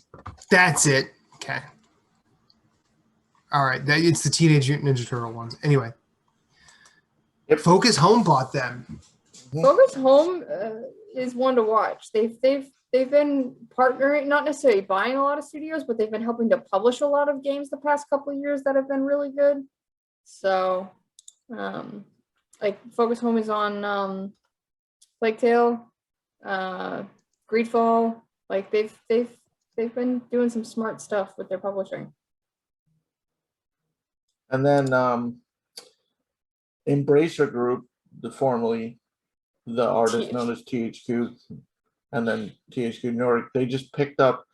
That's it. Okay. All right, it's the Teenage Mutant Ninja Turtle ones. Anyway, Yep. Focus Home bought them. Focus Home is one to watch. They've been partnering, not necessarily buying a lot of studios, but they've been helping to publish a lot of games the past couple of years that have been really good. So, like Focus Home is on Plague Tale, Greedfall. Like they've been doing some smart stuff with their publishing. And then Embracer Group, formerly the artist known as THQ, and then THQ Nordic, they just picked up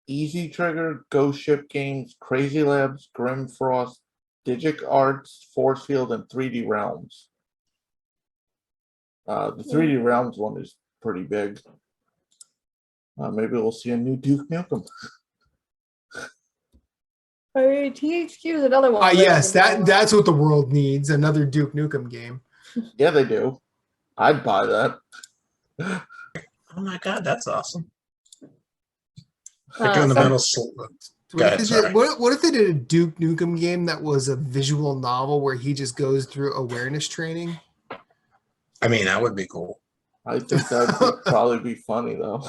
Easy Trigger, Ghost Ship Games, Crazy Labs, Grim Frost, Digic Arts, Force Field, and 3D Realms. The 3D Realms one is pretty big. Maybe we'll see a new Duke Nukem. I mean, THQ is another one. Yes, that's what the world needs. Another Duke Nukem game. Yeah, they do. I'd buy that. Oh my god, that's awesome. Uh, Doing the some- metal. Go ahead, sorry. What if they did a Duke Nukem game that was a visual novel where he just goes through awareness training? I mean, that would be cool. I think that would probably be funny though.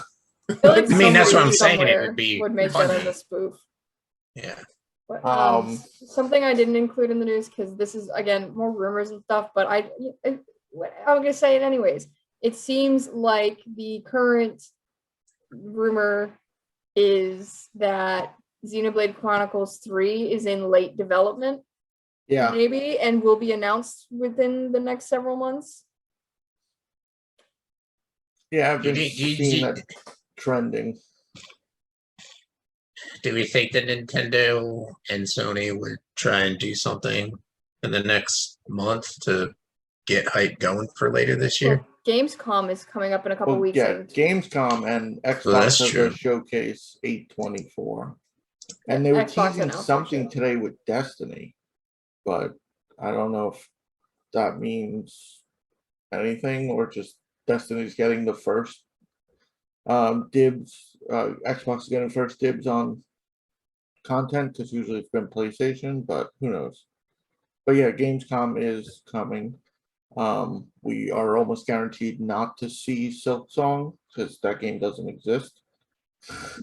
I feel like I mean, that's what somebody I'm saying, it somewhere would be make that funny. as a spoof. Yeah. But, Um, something I didn't include in the news because this is again more rumors and stuff. But I'm gonna say it anyways. It seems like the current rumor is that Xenoblade Chronicles 3 is in late development, Yeah, maybe, and will be announced within the next several months. yeah, I've been Do seeing that trending. we think that Nintendo and Sony would try and do something in the next month to get hype going for later this year? Well, Gamescom is coming up in a couple Well, weeks. yeah, and Gamescom and Xbox that's has true. a showcase 8/24, and they were Xbox teasing announced it, something too. today with Destiny, but I don't know if that means anything or just Destiny's getting the first Dibs. Xbox is getting first dibs on content because usually it's been PlayStation, but who knows? But yeah, Gamescom is coming. We are almost guaranteed not to see Silk Song because that game doesn't exist.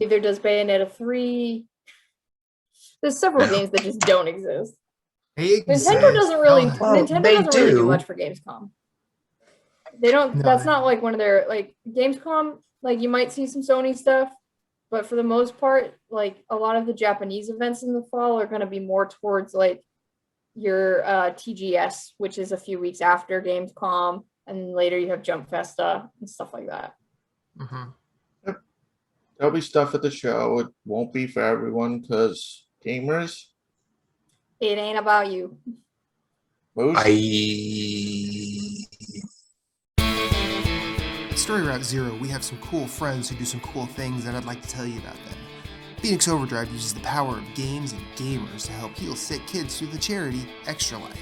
Neither does Bayonetta 3. There's several games that just don't exist. Hey, Nintendo doesn't really Well, Nintendo they doesn't really do do. much for Gamescom. They don't. No. That's not like one of their like Gamescom. Like you might see some Sony stuff, but for the most part, like a lot of the Japanese events in the fall are going to be more towards like your TGS, which is a few weeks after Gamescom, and later you have Jump Festa and stuff like that. Mm-hmm. There'll be stuff at the show. It won't be for everyone because gamers. It ain't about you. Most At Story Route Zero, we have some cool friends who do some cool things, and I'd like to tell you about them. Phoenix Overdrive uses the power of games and gamers to help heal sick kids through the charity Extra Life.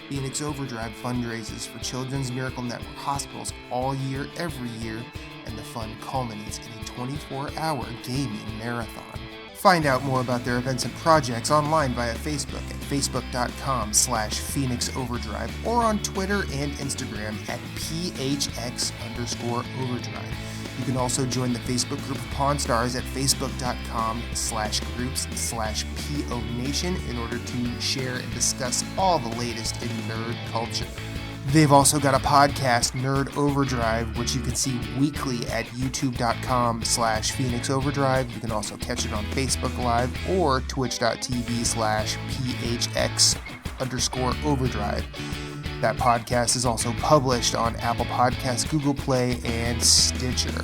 Phoenix Overdrive fundraises for Children's Miracle Network hospitals all year, every year, and the fund culminates in a 24-hour gaming marathon. Find out more about their events and projects online via Facebook at facebook.com/Phoenix Overdrive or on Twitter and Instagram at PHX_Overdrive. You can also join the Facebook group of Pawn Stars at facebook.com/groups/PO Nation in order to share and discuss all the latest in nerd culture. They've also got a podcast, Nerd Overdrive, which you can see weekly at youtube.com/Phoenix Overdrive. You can also catch it on Facebook Live or twitch.tv/PHX_Overdrive. That podcast is also published on Apple Podcasts, Google Play, and Stitcher.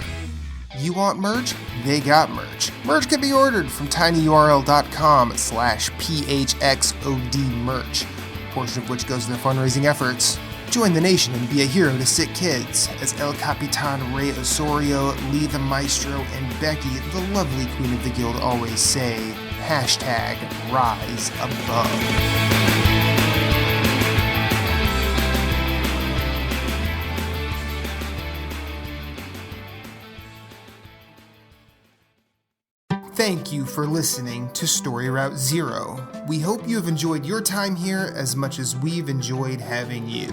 You want merch? They got merch. Merch can be ordered from tinyurl.com/PHXOD-merch, a portion of which goes to their fundraising efforts. Join the nation and be a hero to sick kids, as El Capitan Rey Osorio, Lee the Maestro, and Becky, the lovely queen of the guild, always say, #Rise Above. Thank you for listening to Story Route Zero. We hope you have enjoyed your time here as much as we've enjoyed having you.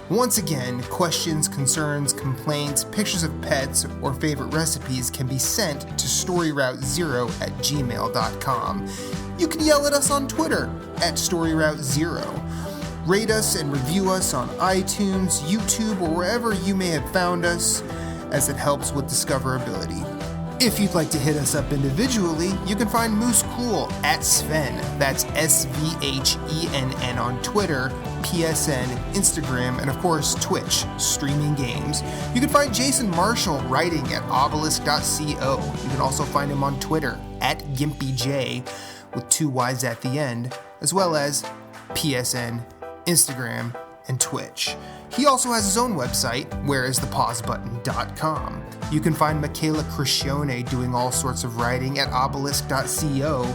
Once again, questions, concerns, complaints, pictures of pets, or favorite recipes can be sent to storyroute0@gmail.com. You can yell at us on Twitter at StoryRoute0. Rate us and review us on iTunes, YouTube, or wherever you may have found us, as it helps with discoverability. If you'd like to hit us up individually, you can find Moose Cool at Sven, that's SVHENN on Twitter, PSN, Instagram, and of course Twitch, streaming games. You can find Jason Marshall writing at obelisk.co. You can also find him on Twitter at GimpyJ with 2 Y's at the end, as well as PSN, Instagram, and Twitch. He also has his own website, whereisthepausebutton.com. You can find Michaela Crescione doing all sorts of writing at obelisk.co,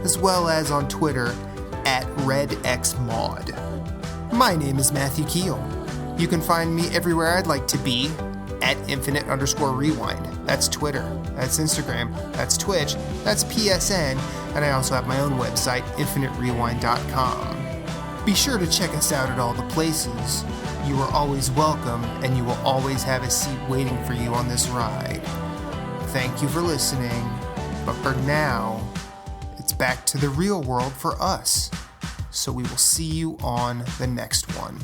as well as on Twitter at RedXMod. My name is Matthew Keel. You can find me everywhere I'd like to be at infinite_rewind. That's Twitter, that's Instagram, that's Twitch, that's PSN, and I also have my own website, infiniterewind.com. Be sure to check us out at all the places. You are always welcome, and you will always have a seat waiting for you on this ride. Thank you for listening, but for now, it's back to the real world for us. So we will see you on the next one.